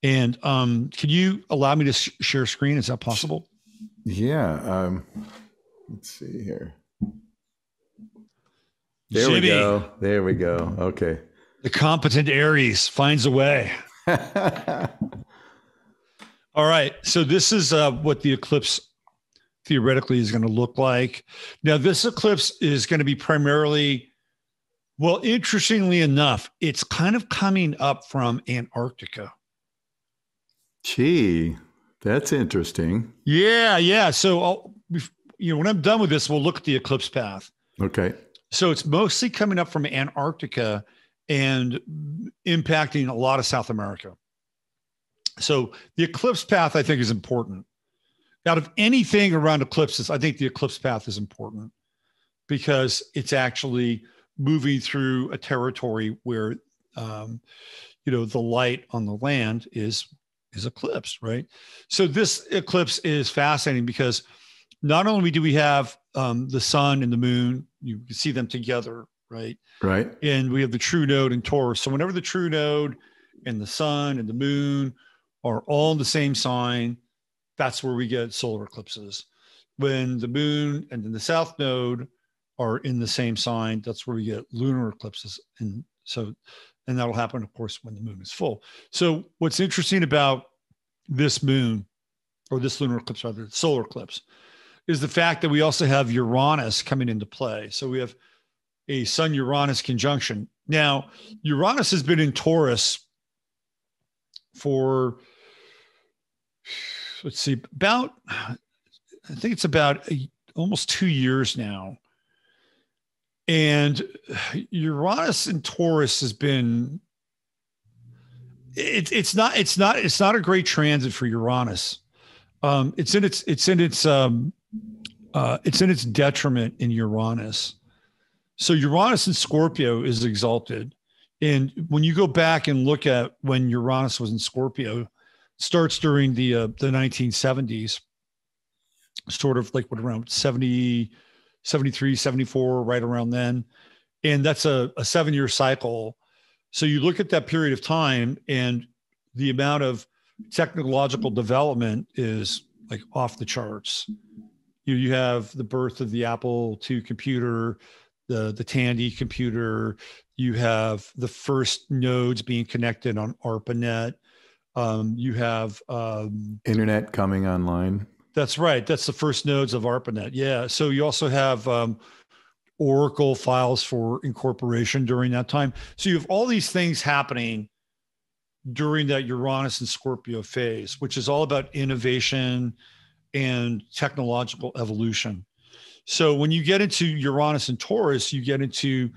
And can you allow me to share screen? Is that possible?
Yeah. Let's see here. There we go. There we go. Okay.
The competent Aries finds a way. All right. So this is what the eclipse theoretically is going to look like. Now, this eclipse is going to be primarily, well, interestingly enough, it's kind of coming up from Antarctica.
Gee, that's interesting.
Yeah. So, when I'm done with this, we'll look at the eclipse path.
Okay.
So it's mostly coming up from Antarctica and impacting a lot of South America. So the eclipse path, I think, is important. Out of anything around eclipses, I think the eclipse path is important because it's actually moving through a territory where, the light on the land is eclipsed, right? So this eclipse is fascinating because not only do we have the sun and the moon, you can see them together, right?
Right.
And we have the true node in Taurus. So whenever the true node and the sun and the moon are all in the same sign, that's where we get solar eclipses. When the moon and then the south node are in the same sign, that's where we get lunar eclipses. And that'll happen, of course, when the moon is full. So what's interesting about this moon, or this lunar eclipse, rather, solar eclipse, is the fact that we also have Uranus coming into play. So we have a Sun-Uranus conjunction. Now, Uranus has been in Taurus for, let's see, I think it's about almost 2 years now. And Uranus in Taurus has been, it's not a great transit for Uranus. It's in its detriment in Uranus. So Uranus in Scorpio is exalted. And when you go back and look at when Uranus was in Scorpio, starts during the 1970s, sort of like around 70, 73, 74, right around then. And that's a 7-year cycle. So you look at that period of time and the amount of technological development is like off the charts. You have the birth of the Apple II computer, the Tandy computer. You have the first nodes being connected on ARPANET. You have
internet coming online.
That's right. That's the first nodes of ARPANET. Yeah. So you also have Oracle files for incorporation during that time. So you have all these things happening during that Uranus and Scorpio phase, which is all about innovation and technological evolution. So when you get into Uranus and Taurus, you get into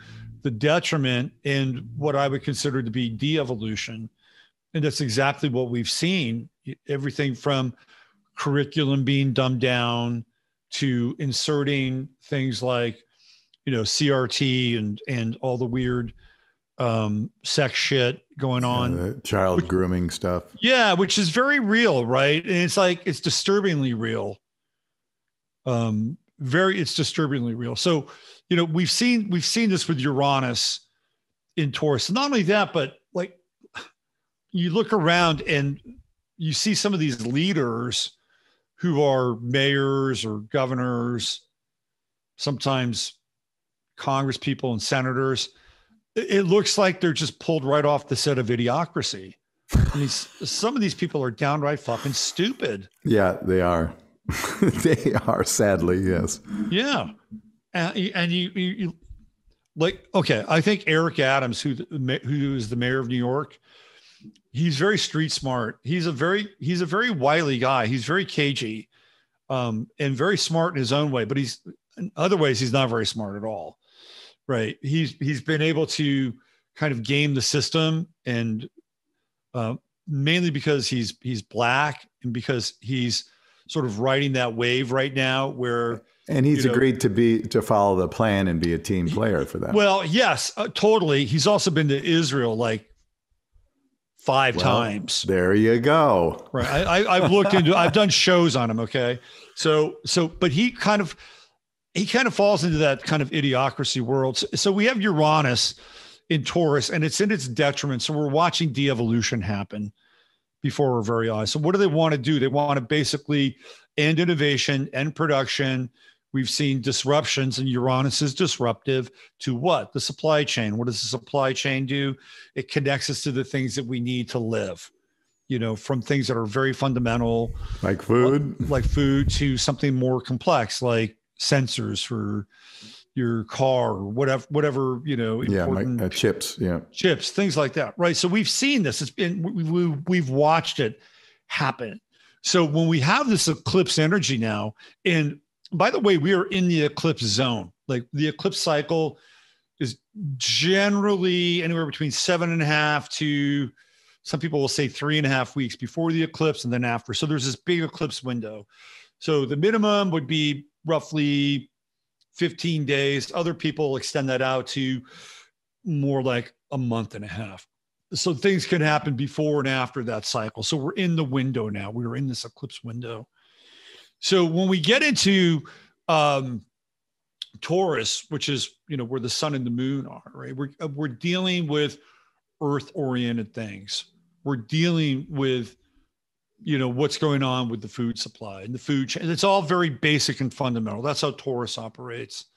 the detriment and what I would consider to be de-evolution. And that's exactly what we've seen. Everything from curriculum being dumbed down to inserting things like, CRT and all the weird sex shit going on.
Child grooming stuff.
Yeah, which is very real, right? And it's disturbingly real. It's disturbingly real. So, we've seen this with Uranus in Taurus. Not only that, but like you look around and you see some of these leaders who are mayors or governors, sometimes Congress people and senators. It looks like they're just pulled right off the set of Idiocracy. Some of these people are downright fucking stupid.
Yeah, they are. They are, sadly, yes.
Yeah. And you like, okay, I think Eric Adams, who is the mayor of New York, he's very street smart. He's a very wily guy. He's very cagey and very smart in his own way, but in other ways, he's not very smart at all. Right. He's been able to kind of game the system, and mainly because he's Black and because he's sort of riding that wave right now where.
And he's agreed to follow the plan and be a team player for that.
Well, yes, totally. He's also been to Israel like 5 times.
There you go.
Right. I've done shows on him. Okay. But he kind of falls into that kind of Idiocracy world. So we have Uranus in Taurus and it's in its detriment. So we're watching de-evolution happen before our very eyes. So what do they want to do? They want to basically end innovation, end production. We've seen disruptions, and Uranus is disruptive to what? The supply chain. What does the supply chain do? It connects us to the things that we need to live, from things that are very fundamental,
like food,
to something more complex, like sensors for your car or whatever, important
chips,
things like that. Right. So we've seen this. It's been, we've watched it happen. So when we have this eclipse energy now, and by the way, we are in the eclipse zone. Like the eclipse cycle is generally anywhere between 7.5 to, some people will say 3.5 weeks before the eclipse and then after. So there's this big eclipse window. So the minimum would be roughly 15 days. Other people extend that out to more like a month and a half. So things can happen before and after that cycle. So we're in the window now. We're in this eclipse window. So when we get into Taurus, which is, where the sun and the moon are, right? We're dealing with earth-oriented things. We're dealing with, what's going on with the food supply and the food chain. It's all very basic and fundamental. That's how Taurus operates.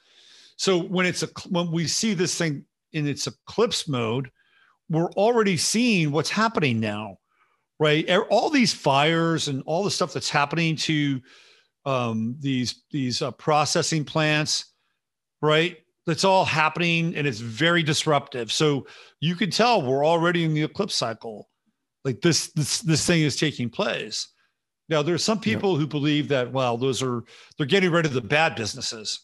So when we see this thing in its eclipse mode, we're already seeing what's happening now, right? All these fires and all the stuff that's happening to these processing plants, right? That's all happening, and it's very disruptive. So you can tell we're already in the eclipse cycle. Like this thing is taking place. Now, there's some people who believe that, well, they're getting rid of the bad businesses.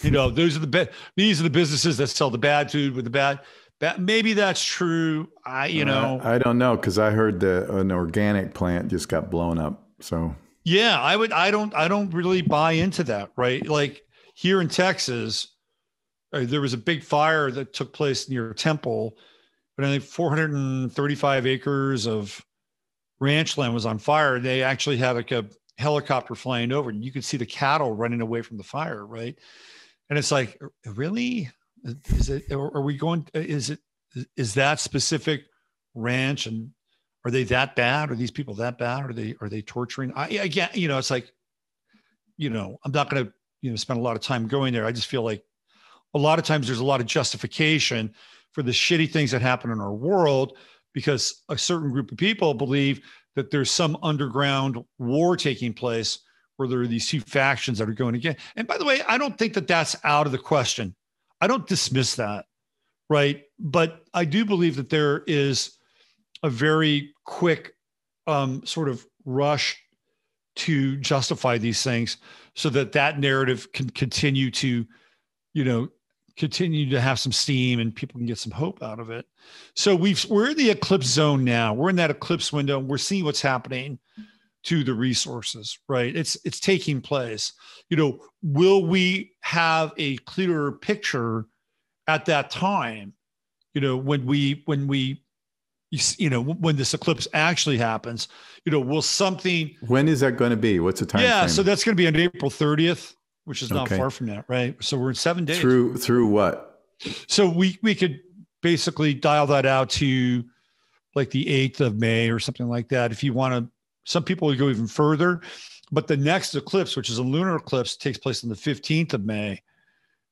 These are the businesses that sell the bad food with the bad. Maybe that's true. I
don't know, because I heard an organic plant just got blown up. So
yeah, I don't really buy into that, right? Like here in Texas, there was a big fire that took place near Temple, but I think 435 acres of ranch land was on fire. They actually had like a helicopter flying over, and you could see the cattle running away from the fire, right? And it's like, really? Is it? Are we going? Is that specific ranch? And are they that bad? Are these people that bad? Are they torturing? Again, it's like, I'm not going to spend a lot of time going there. I just feel like a lot of times there's a lot of justification for the shitty things that happen in our world because a certain group of people believe that there's some underground war taking place where there are these two factions that are going again. And by the way, I don't think that that's out of the question. I don't dismiss that, right? But I do believe that there is a very quick sort of rush to justify these things so that narrative can continue to have some steam and people can get some hope out of it. So we're in the eclipse zone now. We're in that eclipse window. We're seeing what's happening to the resources, right? It's taking place. Will we have a clearer picture at that time? When this eclipse actually happens, will something?
When is that going to be? What's the time?
Yeah,
frame?
so that's going to be on April 30th, which is not far from that, right? So we're in 7 days.
Through what?
So we could basically dial that out to like the 8th of May or something like that. If you want to, some people would go even further, but the next eclipse, which is a lunar eclipse, takes place on the 15th of May.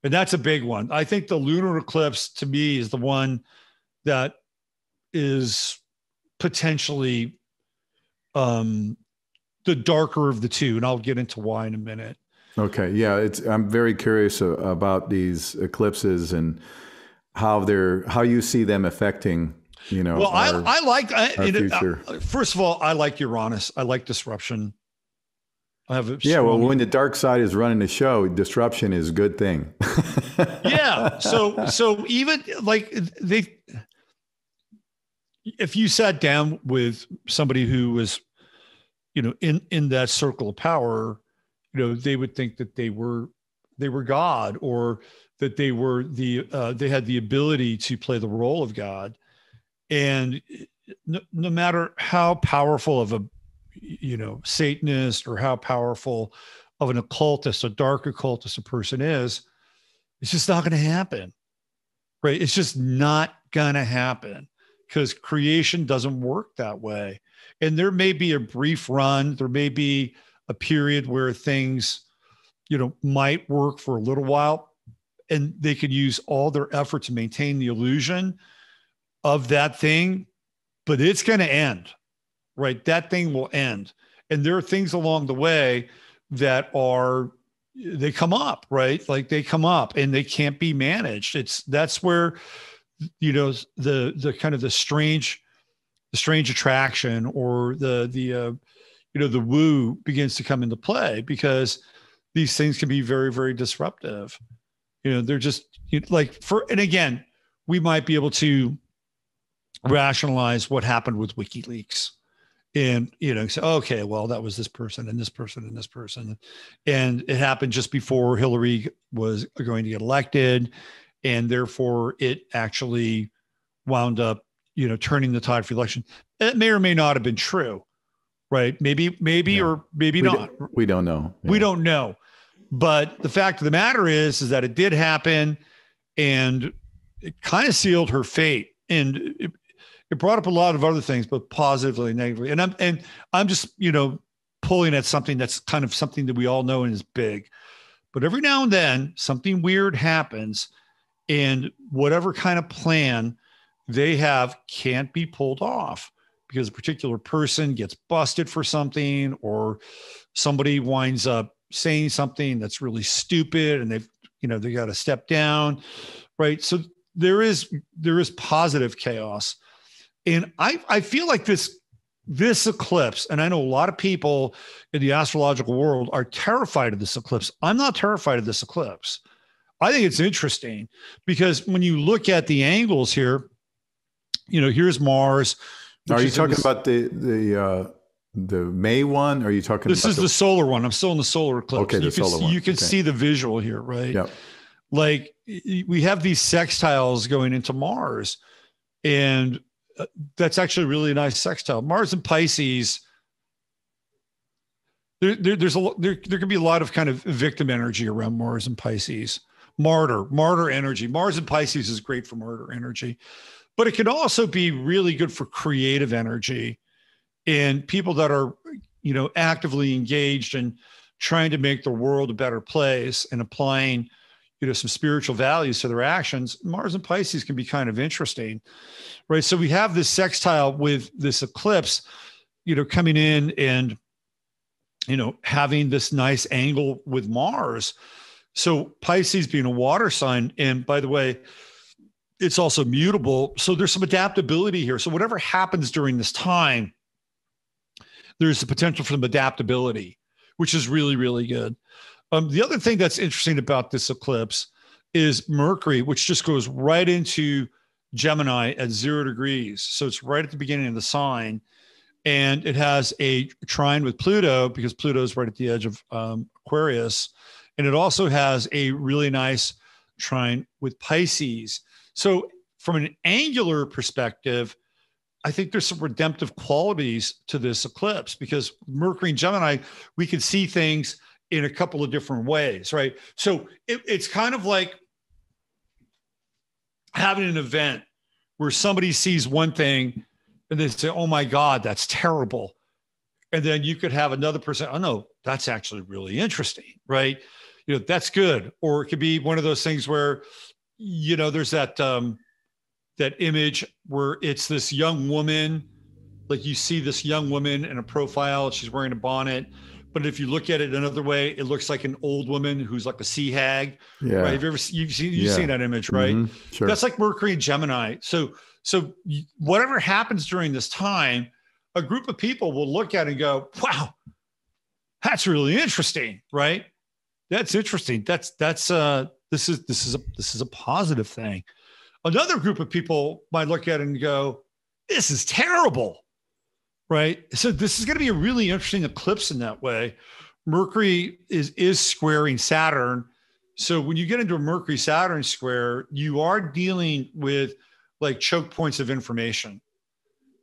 And that's a big one. I think the lunar eclipse to me is the one that is potentially the darker of the two. And I'll get into why in a minute.
Okay. Yeah. I'm very curious about these eclipses and how you see them affecting,
well, I like,
future.
First of all, I like Uranus. I like disruption. I have
when the dark side is running the show, disruption is a good thing.
Yeah. So even like if you sat down with somebody who was, in that circle of power, they would think that they were God, or that they were they had the ability to play the role of God. And no matter how powerful of a, Satanist, or how powerful of an occultist, a dark occultist a person is, it's just not going to happen, right? It's just not going to happen. because creation doesn't work that way. And there may be a brief run, there may be a period where things, might work for a little while, and they could use all their effort to maintain the illusion of that thing, but it's going to end, right? That thing will end. And there are things along the way that they come up, right? Like they come up and they can't be managed. That's where, the kind of the strange attraction, or the woo begins to come into play, because these things can be very, very disruptive. They're just and again, we might be able to rationalize what happened with WikiLeaks and, say, okay, well, that was this person and this person and this person. And it happened just before Hillary was going to get elected. And therefore it actually wound up, turning the tide for the election. It may or may not have been true, right? Maybe, yeah. Or maybe not.
We don't know.
Yeah. We don't know. But the fact of the matter is that it did happen, and it kind of sealed her fate. And it brought up a lot of other things, both positively and negatively. And I'm just, pulling at something that's kind of something that we all know and is big. But every now and then something weird happens, and whatever kind of plan they have can't be pulled off, because a particular person gets busted for something, or somebody winds up saying something that's really stupid, and they got to step down. Right. So there is positive chaos. And I feel like this eclipse, and I know a lot of people in the astrological world are terrified of this eclipse. I'm not terrified of this eclipse. I think it's interesting, because when you look at the angles here, here's Mars.
Are you talking about the May one? Or are you talking
This
about
is the solar one. I'm still in the solar eclipse.
Okay, the solar one.
You can see the visual here, right?
Yeah.
Like we have these sextiles going into Mars, and that's actually a really nice sextile. Mars and Pisces, there can be a lot of kind of victim energy around Mars and Pisces. Martyr energy. Mars and Pisces is great for martyr energy, but it can also be really good for creative energy, and people that are, actively engaged in trying to make the world a better place and applying, some spiritual values to their actions. Mars and Pisces can be kind of interesting, right? So we have this sextile with this eclipse, coming in and, having this nice angle with Mars. So Pisces being a water sign, and by the way, it's also mutable. So there's some adaptability here. So whatever happens during this time, there's the potential for some adaptability, which is really, really good. The other thing that's interesting about this eclipse is Mercury, which just goes right into Gemini at 0 degrees. So it's right at the beginning of the sign. And it has a trine with Pluto, because Pluto is right at the edge of Aquarius. And it also has a really nice trine with Pisces. So from an angular perspective, I think there's some redemptive qualities to this eclipse, because Mercury and Gemini, we can see things in a couple of different ways, right? So it's kind of like having an event where somebody sees one thing and they say, oh my God, that's terrible. And then you could have another person, oh no, that's actually really interesting, right? That's good. Or it could be one of those things where, there's that image where it's this young woman, like you see this young woman in a profile, she's wearing a bonnet. But if you look at it another way, it looks like an old woman who's like a sea hag.
Yeah.
Right? Have you ever seen that image, right?
Mm-hmm. Sure.
That's like Mercury and Gemini. So whatever happens during this time, a group of people will look at it and go, wow, that's really interesting, right? That's interesting. This is a positive thing. Another group of people might look at it and go, this is terrible. Right. So this is going to be a really interesting eclipse in that way. Mercury is squaring Saturn. So when you get into a Mercury Saturn square, you are dealing with like choke points of information.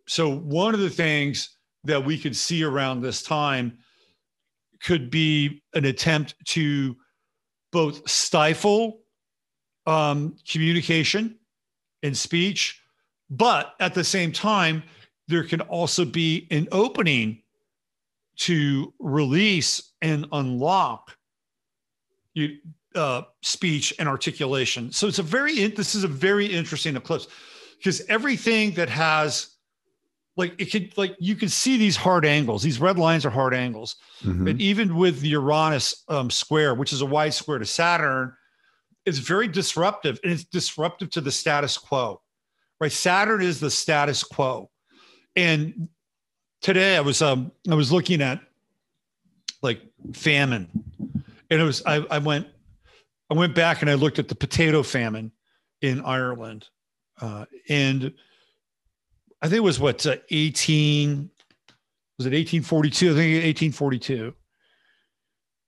So one of the things that we could see around this time could be an attempt to both stifle communication and speech, But at the same time, there can also be an opening to release and unlock speech and articulation. So this is a very interesting eclipse, because everything that has, you can see these hard angles. These red lines are hard angles.
Mm-hmm.
And even with the Uranus square, which is a wide square to Saturn, it's very disruptive, and it's disruptive to the status quo, right? Saturn is the status quo. And today I was looking at like famine, and I went back and I looked at the potato famine in Ireland, and I think it was 1842? I think 1842.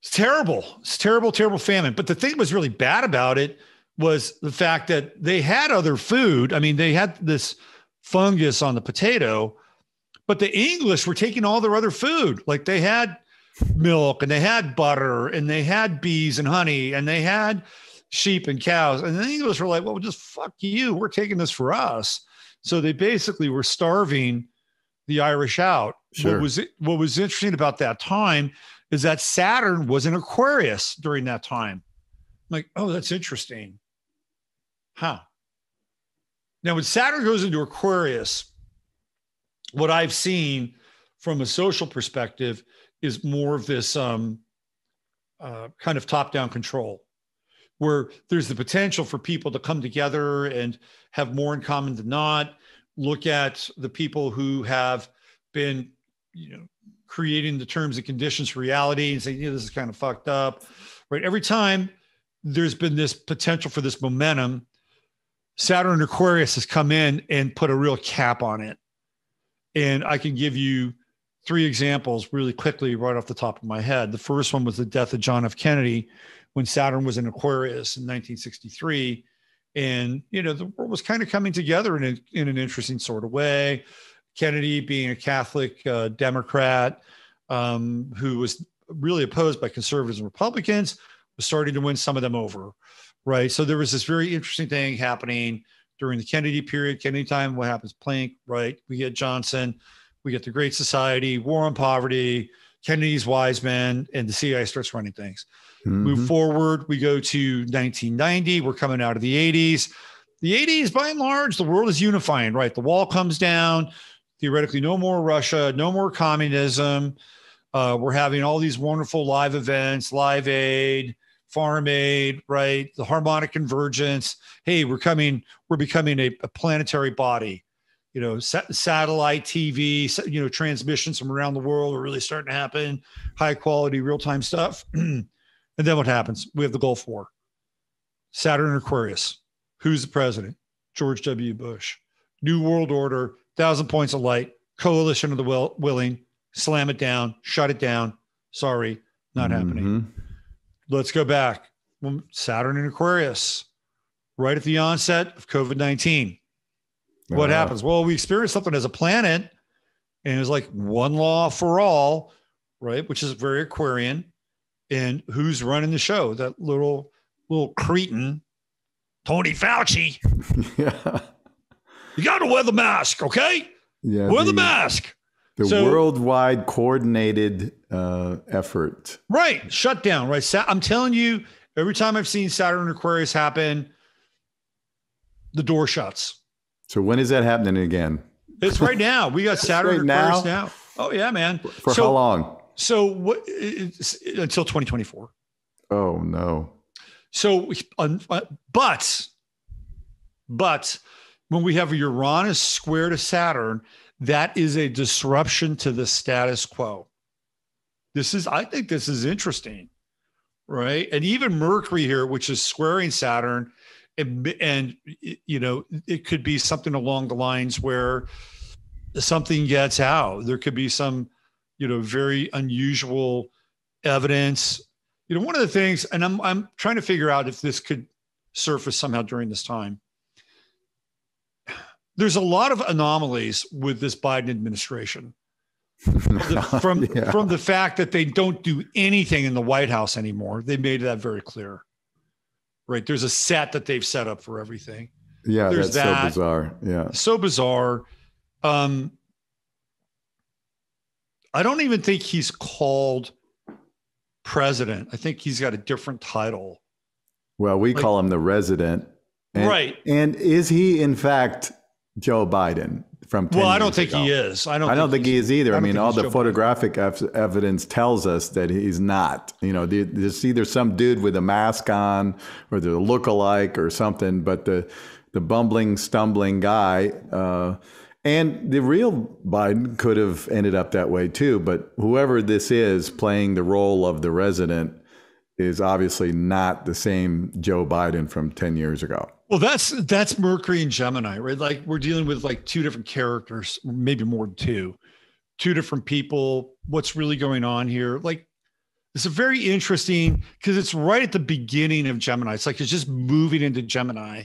It's terrible. It's terrible famine. But the thing that was really bad about it was the fact that they had other food. I mean, they had this fungus on the potato, but the English were taking all their other food. Like they had milk, and they had butter, and they had bees and honey, and they had sheep and cows. And the English were like, well, just fuck you. We're taking this for us. So they basically were starving the Irish out.
Sure.
What was interesting about that time is that Saturn was in Aquarius during that time. I'm like, oh, that's interesting. Huh. Now, when Saturn goes into Aquarius, what I've seen from a social perspective is more of this kind of top-down control, where there's the potential for people to come together and have more in common than not. Look at the people who have been, creating the terms and conditions for reality and say, this is kind of fucked up, right? Every time there's been this potential for this momentum, Saturn and Aquarius has come in and put a real cap on it. And I can give you 3 examples really quickly right off the top of my head. The first one was the death of John F. Kennedy when Saturn was in Aquarius in 1963. And, the world was kind of coming together in an interesting sort of way. Kennedy, being a Catholic Democrat who was really opposed by conservatives and Republicans, was starting to win some of them over, right? So there was this very interesting thing happening during the Kennedy period. Kennedy time, what happens? Plank, right? We get Johnson, we get the Great Society, War on Poverty, Kennedy's wise men, and the CIA starts running things. Mm-hmm. Move forward, we go to 1990. We're coming out of the 80s. The 80s, by and large, the world is unifying, right? The wall comes down. Theoretically, no more Russia, no more communism. We're having all these wonderful live events, Live Aid, Farm Aid, right? The harmonic convergence. Hey, we're becoming a planetary body. Satellite TV, transmissions from around the world are really starting to happen. High quality, real time stuff. And then what happens? We have the Gulf War. Saturn and Aquarius. Who's the president? George W. Bush. New World Order. 1,000 points of light, coalition of the willing, slam it down, shut it down. Sorry, not happening. Let's go back. Saturn and Aquarius, right at the onset of COVID-19. What happens? Well, we experienced something as a planet, and it's like one law for all, right? Which is very Aquarian. And who's running the show? That little cretin, Tony Fauci.
Yeah.
You got to wear the mask, okay?
Yeah,
wear the mask.
The worldwide coordinated effort.
Right. Shut down, right? I'm telling you, every time I've seen Saturn and Aquarius happen, the door shuts.
So when is that happening again?
It's right now. We got Saturn and Aquarius now. Oh, yeah, man.
For how long?
So until 2024.
Oh, no.
So, but when we have a Uranus square to Saturn, that is a disruption to the status quo. I think this is interesting, right? And even Mercury here, which is squaring Saturn, and it could be something along the lines where something gets out. There could be some, very unusual evidence. One of the things, and I'm trying to figure out if this could surface somehow during this time. There's a lot of anomalies with this Biden administration from the fact that they don't do anything in the White House anymore. They made that very clear, right? There's a set that they've set up for everything.
Yeah,
There's
that's
that.
so bizarre. Yeah.
So bizarre. I don't even think he's called president. I think he's got a different title.
Well, we
Like,
call him the resident. And,
right.
And is he, in fact, Joe Biden from 10
Well, I
years
don't think
ago?
he is. I don't think
he is either. I mean, all the
Joe
photographic evidence tells us that he's not. You know, there's either some dude with a mask on or the look-alike or something, but the bumbling, stumbling guy, and the real Biden could have ended up that way too. But whoever this is playing the role of the resident is obviously not the same Joe Biden from 10 years ago.
Well, that's Mercury and Gemini, right? Like we're dealing with like two different characters, maybe more than two different people. What's really going on here? Like, it's a very interesting because it's right at the beginning of Gemini. It's like it's just moving into Gemini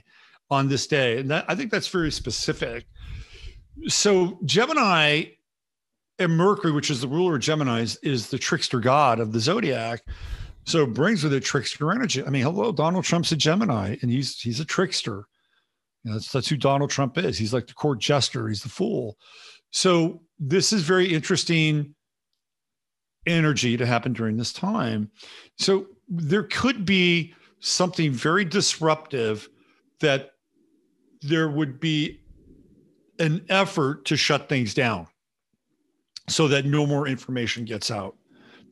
on this day. And I think that's very specific. So Gemini and Mercury, which is the ruler of Gemini, is the trickster god of the zodiac. So it brings with it trickster energy. I mean, hello, Donald Trump's a Gemini, and he's a trickster. You know, that's who Donald Trump is. He's like the court jester. He's the fool. So this is very interesting energy to happen during this time. So there could be something very disruptive that there would be an effort to shut things down so that no more information gets out.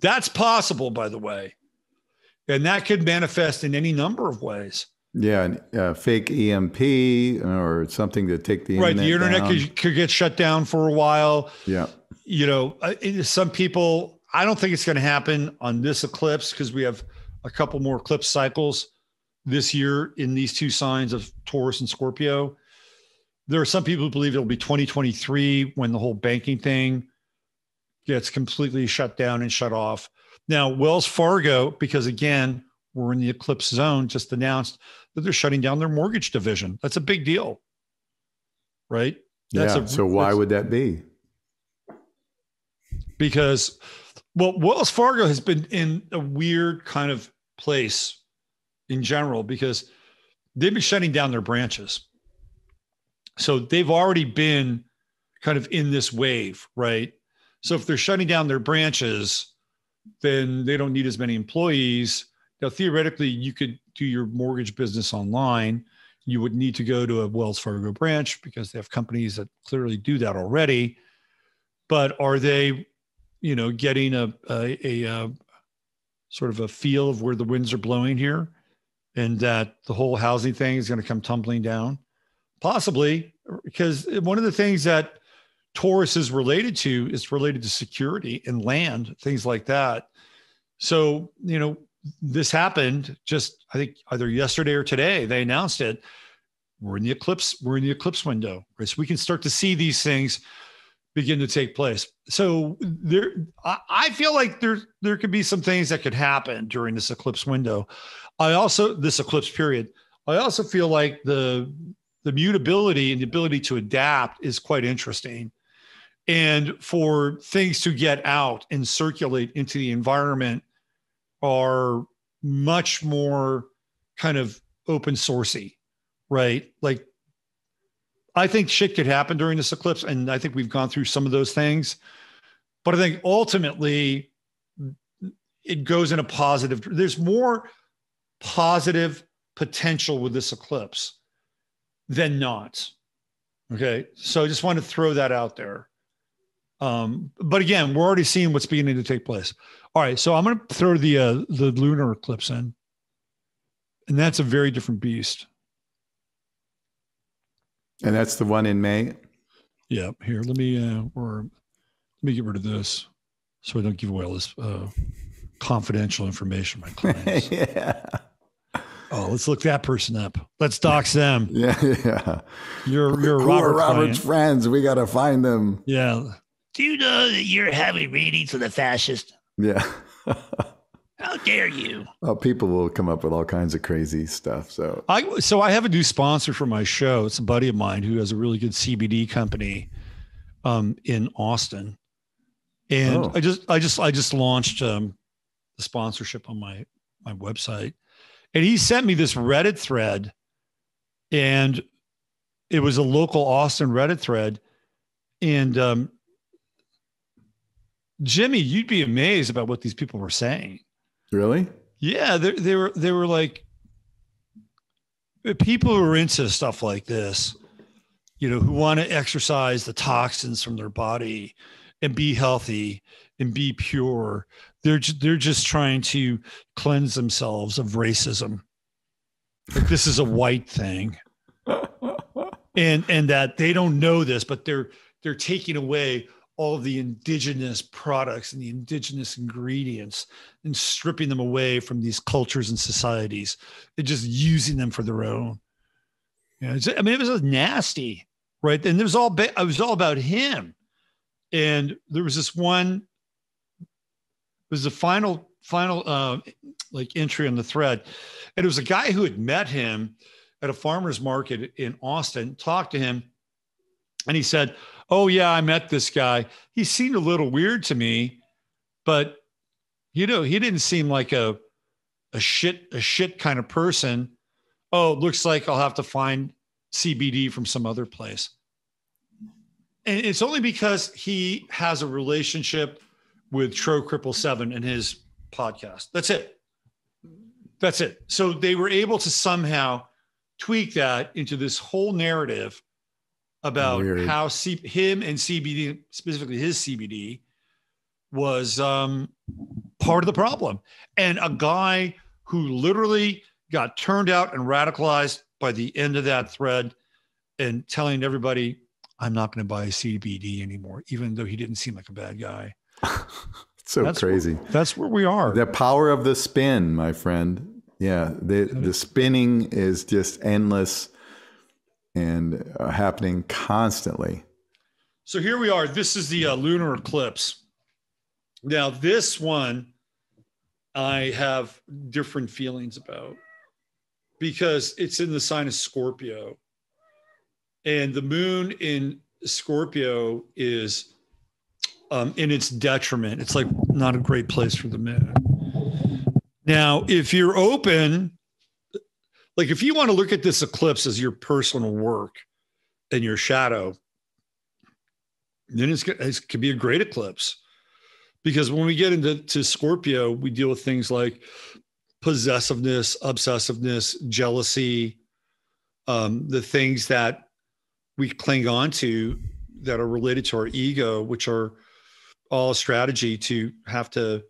That's possible, by the way. And that could manifest in any number of ways.
Yeah, fake EMP or something to take the
right.
internet
The internet
down.
could get shut down for a while.
Yeah.
You know, some people, I don't think it's going to happen on this eclipse because we have a couple more eclipse cycles this year in these two signs of Taurus and Scorpio. There are some people who believe it'll be 2023 when the whole banking thing gets completely shut down and shut off. Now, Wells Fargo, because again, we're in the eclipse zone, just announced that they're shutting down their mortgage division. That's a big deal, right?
So why would that be?
Because, well, Wells Fargo has been in a weird kind of place in general because they've been shutting down their branches. So they've already been kind of in this wave, right? So if they're shutting down their branches, then they don't need as many employees. Now, theoretically, you could do your mortgage business online. You would need to go to a Wells Fargo branch because they have companies that clearly do that already. But are they, you know, getting a sort of a feel of where the winds are blowing here and that the whole housing thing is going to come tumbling down? Possibly, because one of the things that Taurus is related to security and land, things like that. So, you know, this happened just, I think either yesterday or today, they announced it. We're in the eclipse window, right? So we can start to see these things begin to take place. So I feel like there could be some things that could happen during this eclipse window. This eclipse period. I also feel like the mutability and the ability to adapt is quite interesting. And for things to get out and circulate into the environment are much more kind of open sourcey, right? Like, I think shit could happen during this eclipse, and I think we've gone through some of those things. But I think ultimately it goes in a positive. There's more positive potential with this eclipse than not. Okay, so I just want to throw that out there. But again, we're already seeing what's beginning to take place. All right, so I'm going to throw the lunar eclipse in, and that's a very different beast.
And that's the one in May.
Yeah. Here, let me get rid of this so I don't give away all this confidential information. My clients.
Yeah.
Oh, let's look that person up. Let's dox them.
Yeah.
You're
Who are Robert's
client.
friends? We got to find them.
Yeah.
Do you know that you're having readings with a fascist?
Yeah.
How dare you?
Well, people will come up with all kinds of crazy stuff. So
I have a new sponsor for my show. It's a buddy of mine who has a really good CBD company in Austin. And I just launched the sponsorship on my website. And he sent me this Reddit thread, and it was a local Austin Reddit thread. And Jimmy, you'd be amazed about what these people were saying.
Really?
Yeah, they were like, people who are into stuff like this, who want to exercise the toxins from their body and be healthy and be pure. They're just trying to cleanse themselves of racism. Like, this is a white thing. And that they don't know this, but they're taking away all of the indigenous products and the indigenous ingredients and stripping them away from these cultures and societies and just using them for their own. It was nasty, right? And it was all about him. And there was this one, it was the final like entry on the thread. And it was a guy who had met him at a farmer's market in Austin, talked to him, and he said, "Oh yeah, I met this guy. He seemed a little weird to me, but he didn't seem like a shit kind of person. Oh, it looks like I'll have to find CBD from some other place." And it's only because he has a relationship with Tro 777 in his podcast. That's it. So they were able to somehow tweak that into this whole narrative about how him and CBD, specifically his CBD, was part of the problem. And a guy who literally got turned out and radicalized by the end of that thread and telling everybody, "I'm not going to buy CBD anymore," even though he didn't seem like a bad guy.
That's crazy.
That's where we are.
The power of the spin, my friend. Yeah, the spinning is just endless and happening constantly.
So here we are. This is the lunar eclipse. Now, this one I have different feelings about because it's in the sign of Scorpio. And the moon in Scorpio is in its detriment. It's like not a great place for the moon. Now, if you're open, like if you want to look at this eclipse as your personal work and your shadow, then it could be a great eclipse. Because when we get into Scorpio, we deal with things like possessiveness, obsessiveness, jealousy, the things that we cling on to that are related to our ego, which are all a strategy to have to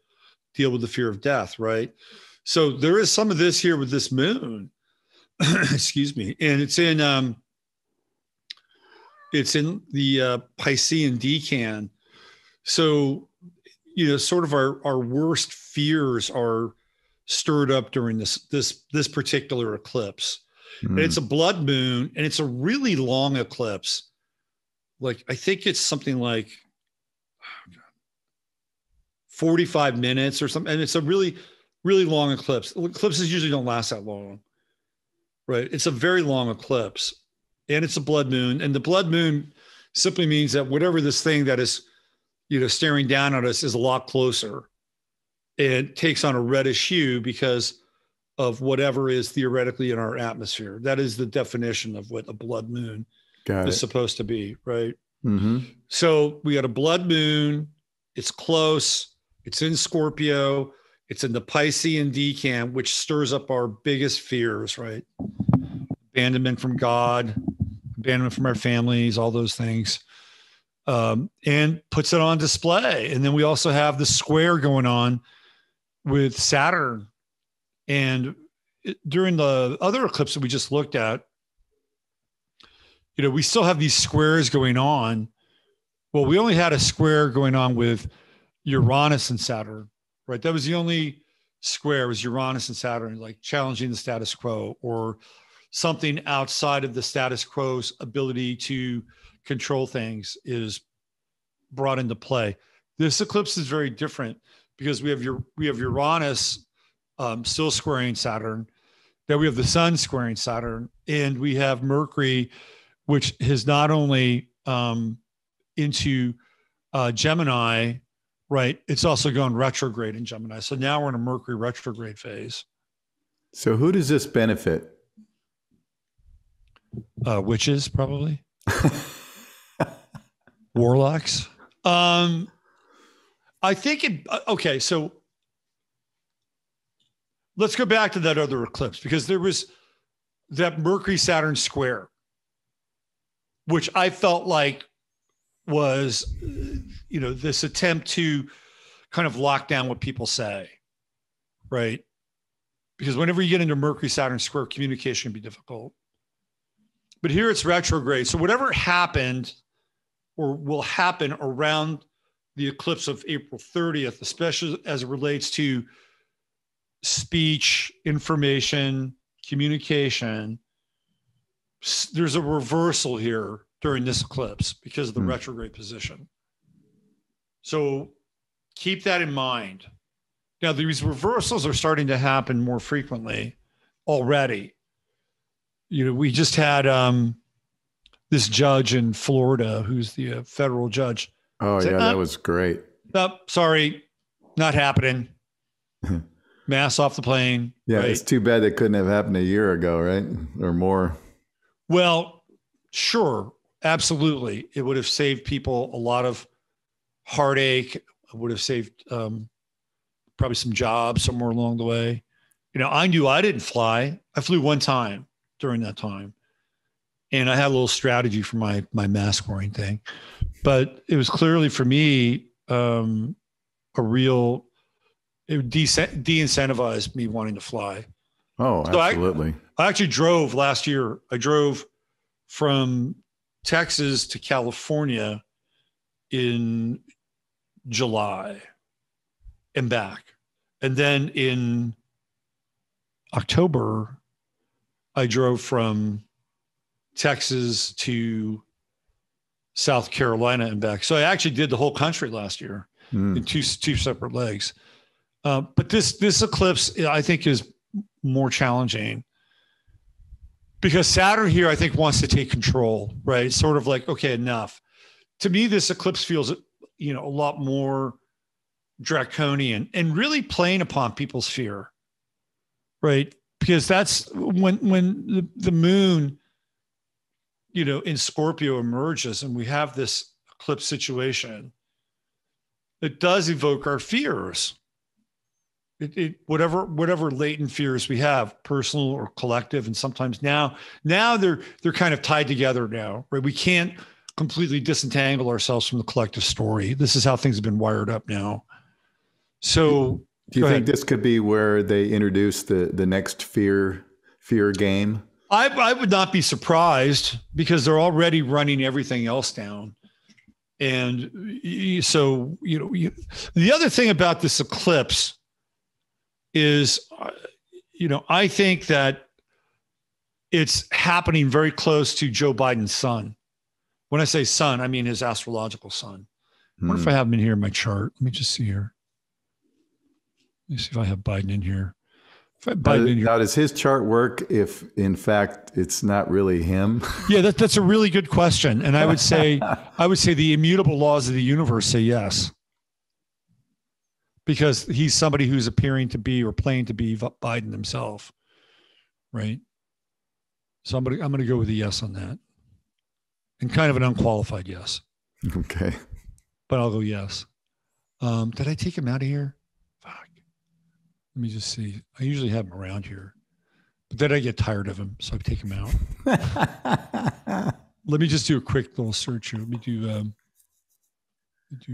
deal with the fear of death, right? So there is some of this here with this moon, excuse me, and it's in the Piscean decan. So, sort of our worst fears are stirred up during this particular eclipse. And it's a blood moon, and it's a really long eclipse. Like, I think it's something like 45 minutes or something. And it's a really, really long eclipse. Eclipses usually don't last that long, right? It's a very long eclipse, and it's a blood moon. And the blood moon simply means that whatever this thing that is, staring down at us is a lot closer. It takes on a reddish hue because of whatever is theoretically in our atmosphere. That is the definition of what a blood moon is supposed to be, right? Mm-hmm. So we got a blood moon. It's close. It's in Scorpio. It's in the Piscean decan, which stirs up our biggest fears, right? Abandonment from God, abandonment from our families, all those things, and puts it on display. And then we also have the square going on with Saturn. And during the other eclipse that we just looked at, we still have these squares going on. Well, we only had a square going on with Uranus and Saturn, right? That was the only square, was Uranus and Saturn, like challenging the status quo or something outside of the status quo's ability to control things is brought into play. This eclipse is very different because we have Uranus still squaring Saturn. Then we have the sun squaring Saturn, and we have Mercury, which is not only into Gemini, right? It's also gone retrograde in Gemini. So now we're in a Mercury retrograde phase.
So who does this benefit?
Witches, probably. Warlocks. I think okay, so let's go back to that other eclipse, because there was that Mercury Saturn square, which I felt like was, this attempt to kind of lock down what people say, right? Because whenever you get into Mercury Saturn square, communication can be difficult. But here it's retrograde. So whatever happened or will happen around the eclipse of April 30th, especially as it relates to speech, information, communication, there's a reversal here during this eclipse because of the retrograde position. So keep that in mind. Now, these reversals are starting to happen more frequently already. We just had this judge in Florida who's the federal judge.
Oh, say, yeah, that was great.
No, sorry, not happening. Mass off the plane.
Yeah,
right?
It's too bad that couldn't have happened a year ago, right? Or more.
Well, sure, absolutely. It would have saved people a lot of heartache. It would have saved probably some jobs somewhere along the way. I knew I didn't fly. I flew one time during that time. And I had a little strategy for my mask wearing thing. But it was clearly for me it would de-incentivize me wanting to fly.
Oh,
so
absolutely.
I actually drove last year. I drove from Texas to California in July and back. And then in October, I drove from Texas to South Carolina and back. So I actually did the whole country last year in two separate legs. But this eclipse, I think, is more challenging because Saturn here, I think, wants to take control, right? It's sort of like, okay, enough. To me, this eclipse feels, a lot more draconian and really playing upon people's fear, right? Because that's when the moon, in Scorpio emerges and we have this eclipse situation, it does evoke our fears. Whatever latent fears we have, personal or collective, and sometimes now they're kind of tied together now, right? We can't completely disentangle ourselves from the collective story. This is how things have been wired up now. So,
do you think this could be where they introduce the next fear game?
I would not be surprised because they're already running everything else down. And so, the other thing about this eclipse is, I think that it's happening very close to Joe Biden's sun. When I say sun, I mean his astrological sun. I wonder if I have him in here in my chart. Let me just see here. Let me see if I have Biden in here.
Now, does his chart work if, in fact, it's not really him?
Yeah, that's a really good question. And I would say the immutable laws of the universe say yes. Because he's somebody who's appearing to be or playing to be Biden himself, right? So I'm going to go with a yes on that. And kind of an unqualified yes.
Okay.
But I'll go yes. Did I take him out of here? Fuck. Let me just see. I usually have him around here. But then I get tired of him, so I take him out. Let me just do a quick little search here. Let me do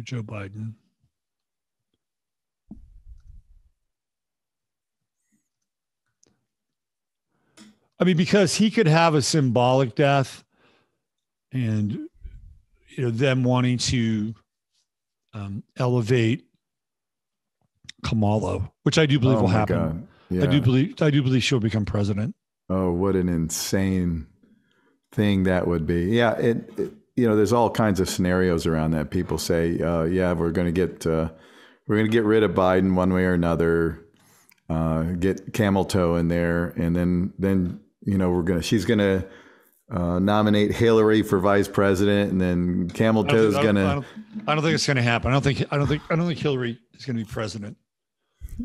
Joe Biden. I mean, because he could have a symbolic death and, them wanting to elevate Kamala, which I do believe will happen. Yeah. I do believe she'll become president.
Oh, what an insane thing that would be. Yeah. There's all kinds of scenarios around that. People say, we're going to get rid of Biden one way or another, get camel toe in there. And then, she's going to nominate Hillary for vice president, and then camel toe is going to.
I don't think it's going to happen. I don't think Hillary is going to be president.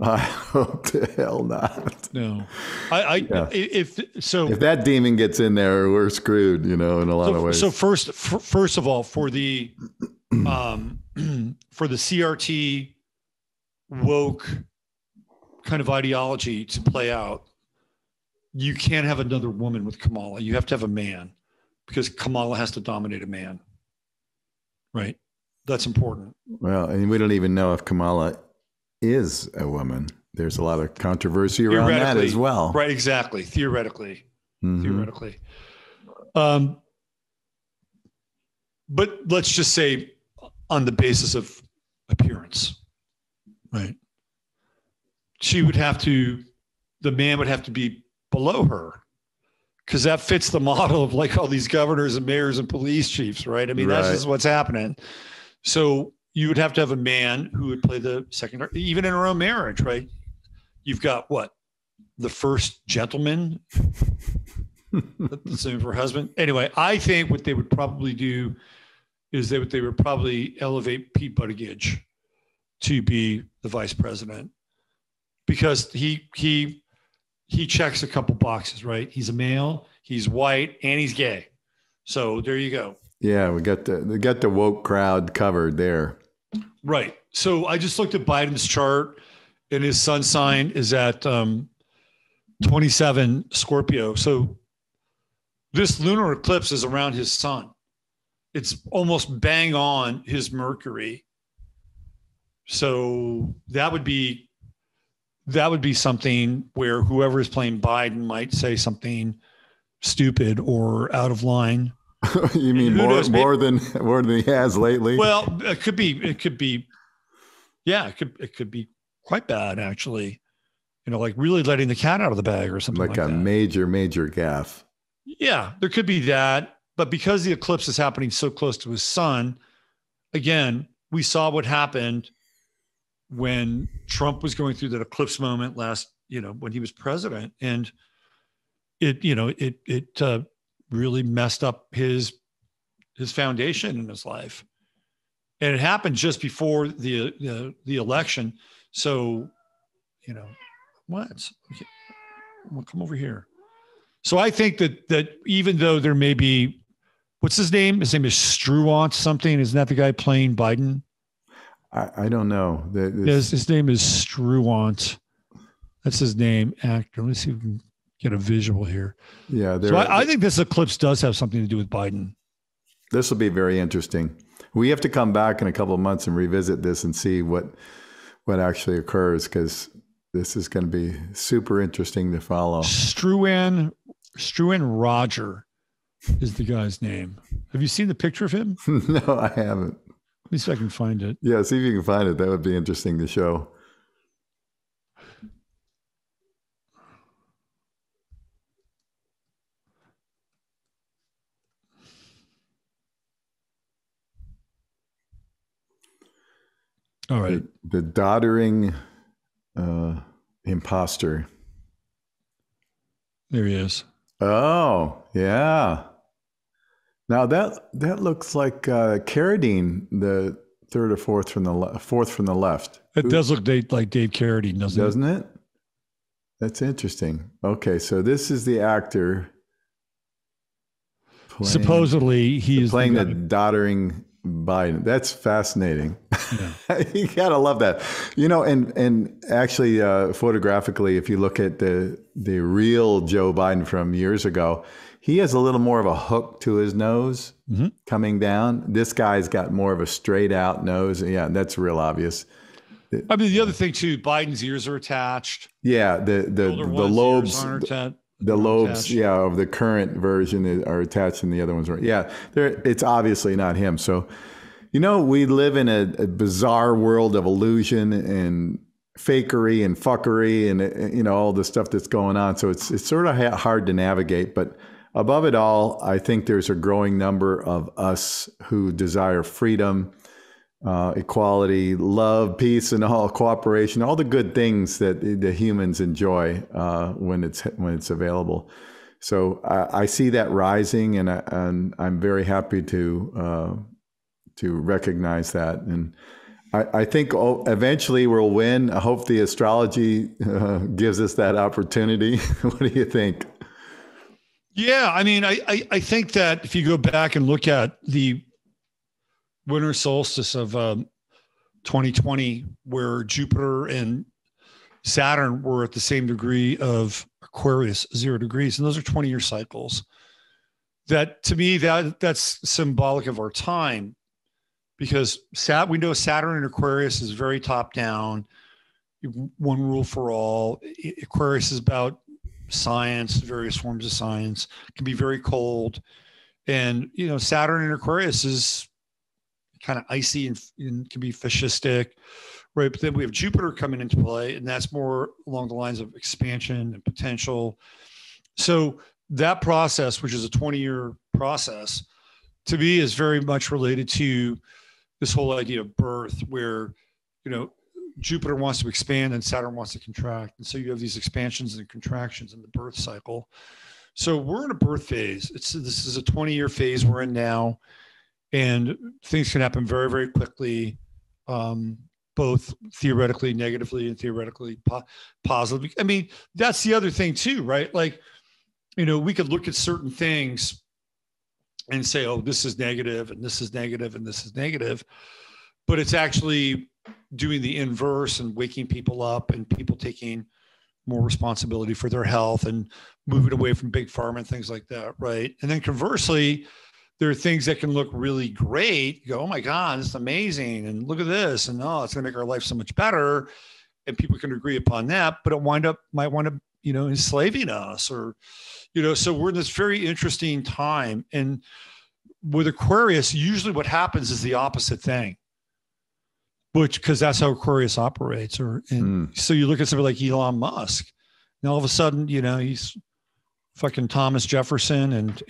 I hope to hell not.
No,
Yeah.
if so,
If that demon gets in there, we're screwed, in a lot of ways.
So first of all, for the for the CRT woke kind of ideology to play out, you can't have another woman with Kamala. You have to have a man, because Kamala has to dominate a man. Right? That's important.
Well, and we don't even know if Kamala is a woman. There's a lot of controversy around that as well.
Right, exactly. Theoretically. But let's just say on the basis of appearance, right? The man would have to be below her, because that fits the model of like all these governors and mayors and police chiefs, right? I mean, that's just what's happening. So you would have to have a man who would play the second, even in her own marriage, right? You've got what? The first gentleman, the same for her husband. Anyway, I think what they would probably do is they would probably elevate Pete Buttigieg to be the vice president, because he checks a couple boxes, right? He's a male, he's white, and he's gay. So there you go. Yeah,
we got the woke crowd covered there.
Right. So I just looked at Biden's chart, and his sun sign is at 27 Scorpio. So this lunar eclipse is around his sun. It's almost bang on his Mercury. So that would be something where whoever is playing Biden might say something stupid or out of line.
You mean more than he has lately?
Well, it could be, yeah, it could be quite bad, actually. Like really letting the cat out of the bag or something like that.
Like a major gaffe.
Yeah, there could be that. But because the eclipse is happening so close to his sun, again, we saw what happened when Trump was going through that eclipse moment when he was president, and it really messed up his foundation in his life. And it happened just before the election. So, we'll come over here. So I think that even though there may be, what's his name? His name is Struant something. Isn't that the guy playing Biden?
I don't know.
His name is Struant. That's his name, actor. Let me see if we can get a visual here.
Yeah.
So I think this eclipse does have something to do with Biden.
This will be very interesting. We have to come back in a couple of months and revisit this and see what actually occurs, because this is going to be super interesting to follow.
Struan Roger is the guy's name. Have you seen the picture of him?
No, I haven't.
Let me see if I can find it.
Yeah, see if you can find it. That would be interesting to show.
All right.
The doddering imposter.
There he is.
Oh, yeah. Now that looks like Carradine, the third or fourth from the left.
It does look like Dave Carradine, doesn't
it? That's interesting. Okay, so this is the actor.
Supposedly, he is
playing the doddering Biden. That's fascinating. Yeah. You gotta love that. And actually, photographically, if you look at the real Joe Biden from years ago, he has a little more of a hook to his nose coming down. This guy's got more of a straight out nose. Yeah, that's real obvious.
I mean, the other thing too, Biden's ears are attached.
Yeah, the lobes. The lobes, of the current version are attached, and the other ones are. Yeah, it's obviously not him. So, we live in a bizarre world of illusion and fakery and fuckery and all the stuff that's going on. So it's sort of hard to navigate. But above it all, I think there's a growing number of us who desire freedom, equality, love, peace, and all cooperation, all the good things that the humans enjoy when it's available. So I see that rising, and I'm very happy to recognize that. And I think eventually we'll win. I hope the astrology gives us that opportunity. What do you think?
Yeah, I mean, I think that if you go back and look at the winter solstice of 2020, where Jupiter and Saturn were at the same degree of Aquarius, 0 degrees, and those are 20-year cycles. That to me, that's symbolic of our time, because we know Saturn in Aquarius is very top down, one rule for all. Aquarius is about science, various forms of science, can be very cold. And, Saturn in Aquarius is kind of icy and can be fascistic, right? But then we have Jupiter coming into play, and that's more along the lines of expansion and potential. So that process, which is a 20-year process, to me is very much related to this whole idea of birth, where, Jupiter wants to expand and Saturn wants to contract. And so you have these expansions and contractions in the birth cycle. So we're in a birth phase. This is a 20-year phase we're in now, and things can happen very, very quickly, both theoretically negatively and theoretically positively. I mean, that's the other thing too, right? Like, we could look at certain things and say, oh, this is negative and this is negative and this is negative, but it's actually doing the inverse and waking people up and people taking more responsibility for their health and moving away from big pharma and things like that, right? And then conversely, there are things that can look really great. You go, oh my God, this is amazing. And look at this. And it's going to make our life so much better. And people can agree upon that, but it might wind up, enslaving us, or, so we're in this very interesting time. And with Aquarius, usually what happens is the opposite thing, because that's how Aquarius operates. So you look at somebody like Elon Musk, and all of a sudden, he's fucking Thomas Jefferson. And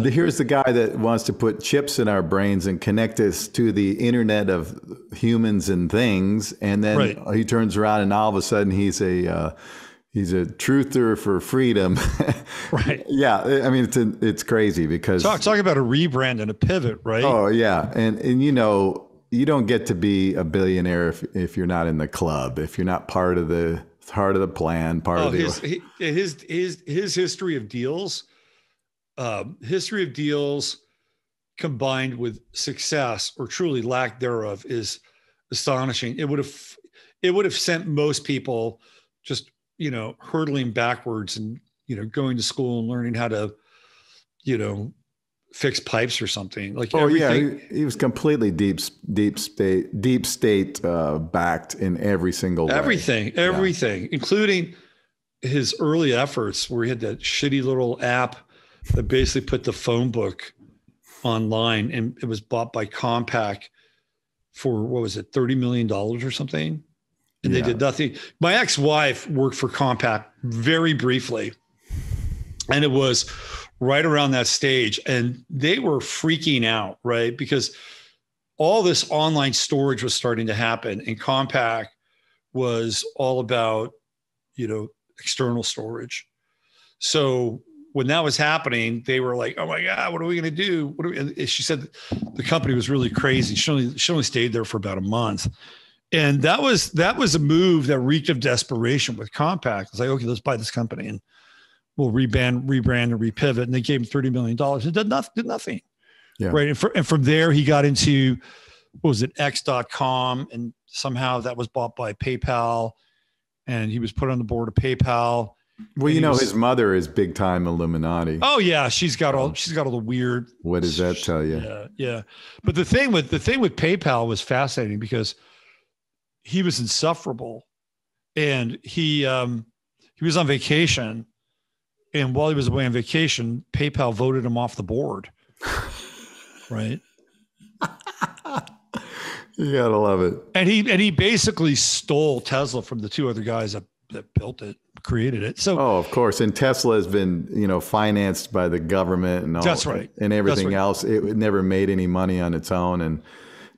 here's the guy that wants to put chips in our brains and connect us to the internet of humans and things. And then he turns around and all of a sudden he's a truther for freedom.
Right.
Yeah. I mean, it's crazy because
talk about a rebrand and a pivot, right?
Oh yeah. And you don't get to be a billionaire if you're not in the club, if you're not part of the plan, his history of deals combined with success, or truly lack thereof, is astonishing. It would have sent most people just, hurtling backwards and, going to school and learning how to, fix pipes or something. Like, he was completely deep state backed in every single way.
Everything, including his early efforts where he had that shitty little app that basically put the phone book online, and it was bought by Compaq for, what was it, $30 million or something. And they did nothing. My ex-wife worked for Compaq very briefly, and it was right around that stage, and they were freaking out, right? Because all this online storage was starting to happen, and Compaq was all about, external storage. So when that was happening, they were like, oh my God, what are we going to do? And she said the company was really crazy. She only stayed there for about a month. And that was a move that reeked of desperation with Compaq. It's like, okay, let's buy this company and we'll rebrand and repivot. And they gave him $30 million. It did nothing. Yeah. Right. And from there, he got into, what was it, X.com. And somehow that was bought by PayPal. And he was put on the board of PayPal.
Well, his mother is big time Illuminati.
Oh yeah. She's got all the weird.
What does that tell you?
Yeah. But the thing with PayPal was fascinating because he was insufferable, and he was on vacation. And while he was away on vacation, PayPal voted him off the board. Right.
You gotta love it.
And he basically stole Tesla from the two other guys that built it, created it. So
of course. And Tesla has been, financed by the government and all.
That's right.
And everything else. It never made any money on its own. And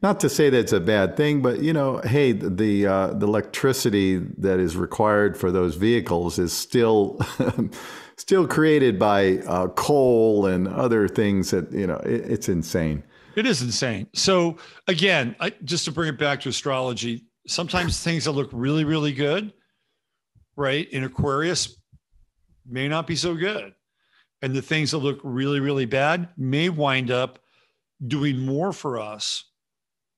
not to say that it's a bad thing, but hey, the electricity that is required for those vehicles is still created by coal and other things that it's insane.
It is insane. So again, just to bring it back to astrology, sometimes things that look really, really good, right, in Aquarius may not be so good. And the things that look really, really bad may wind up doing more for us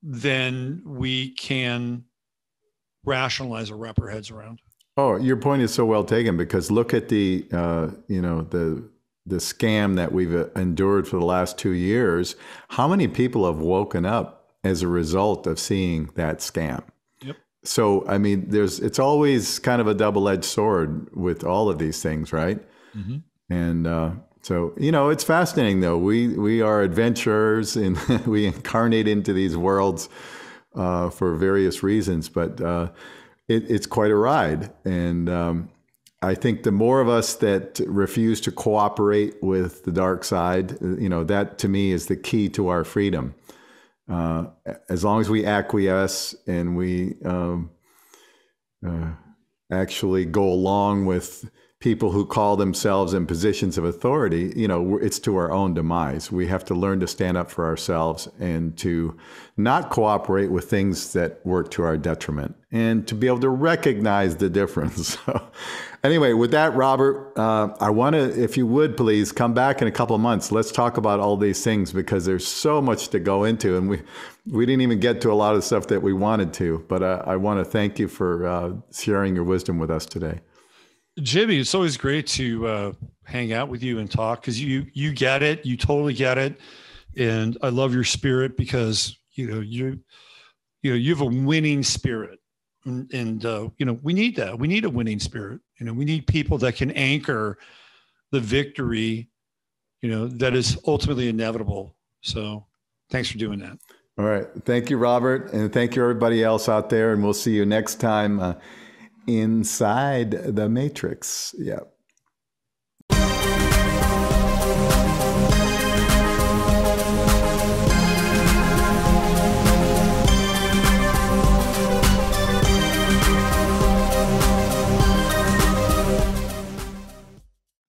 than we can rationalize or wrap our heads around.
Oh, your point is so well taken, because look at the, the scam that we've endured for the last 2 years. How many people have woken up as a result of seeing that scam?
Yep.
So, I mean, it's always kind of a double-edged sword with all of these things, right?
Mm-hmm.
And so, it's fascinating, though. We are adventurers, and we incarnate into these worlds for various reasons, but it's quite a ride. And I think the more of us that refuse to cooperate with the dark side, that to me is the key to our freedom. As long as we acquiesce and we actually go along with people who call themselves in positions of authority, it's to our own demise. We have to learn to stand up for ourselves and to not cooperate with things that work to our detriment, and to be able to recognize the difference. So anyway, with that, Robert, I want to, if you would please come back in a couple of months. Let's talk about all these things, because there's so much to go into, and we didn't even get to a lot of stuff that we wanted to. But I want to thank you for sharing your wisdom with us today.
Jimmy, it's always great to hang out with you and talk, because you get it, you totally get it, and I love your spirit, because you have a winning spirit, and we need that. We need a winning spirit. We need people that can anchor the victory, that is ultimately inevitable. So, thanks for doing that.
All right, thank you, Robert, and thank you everybody else out there, and we'll see you next time. Inside the Matrix. Yeah.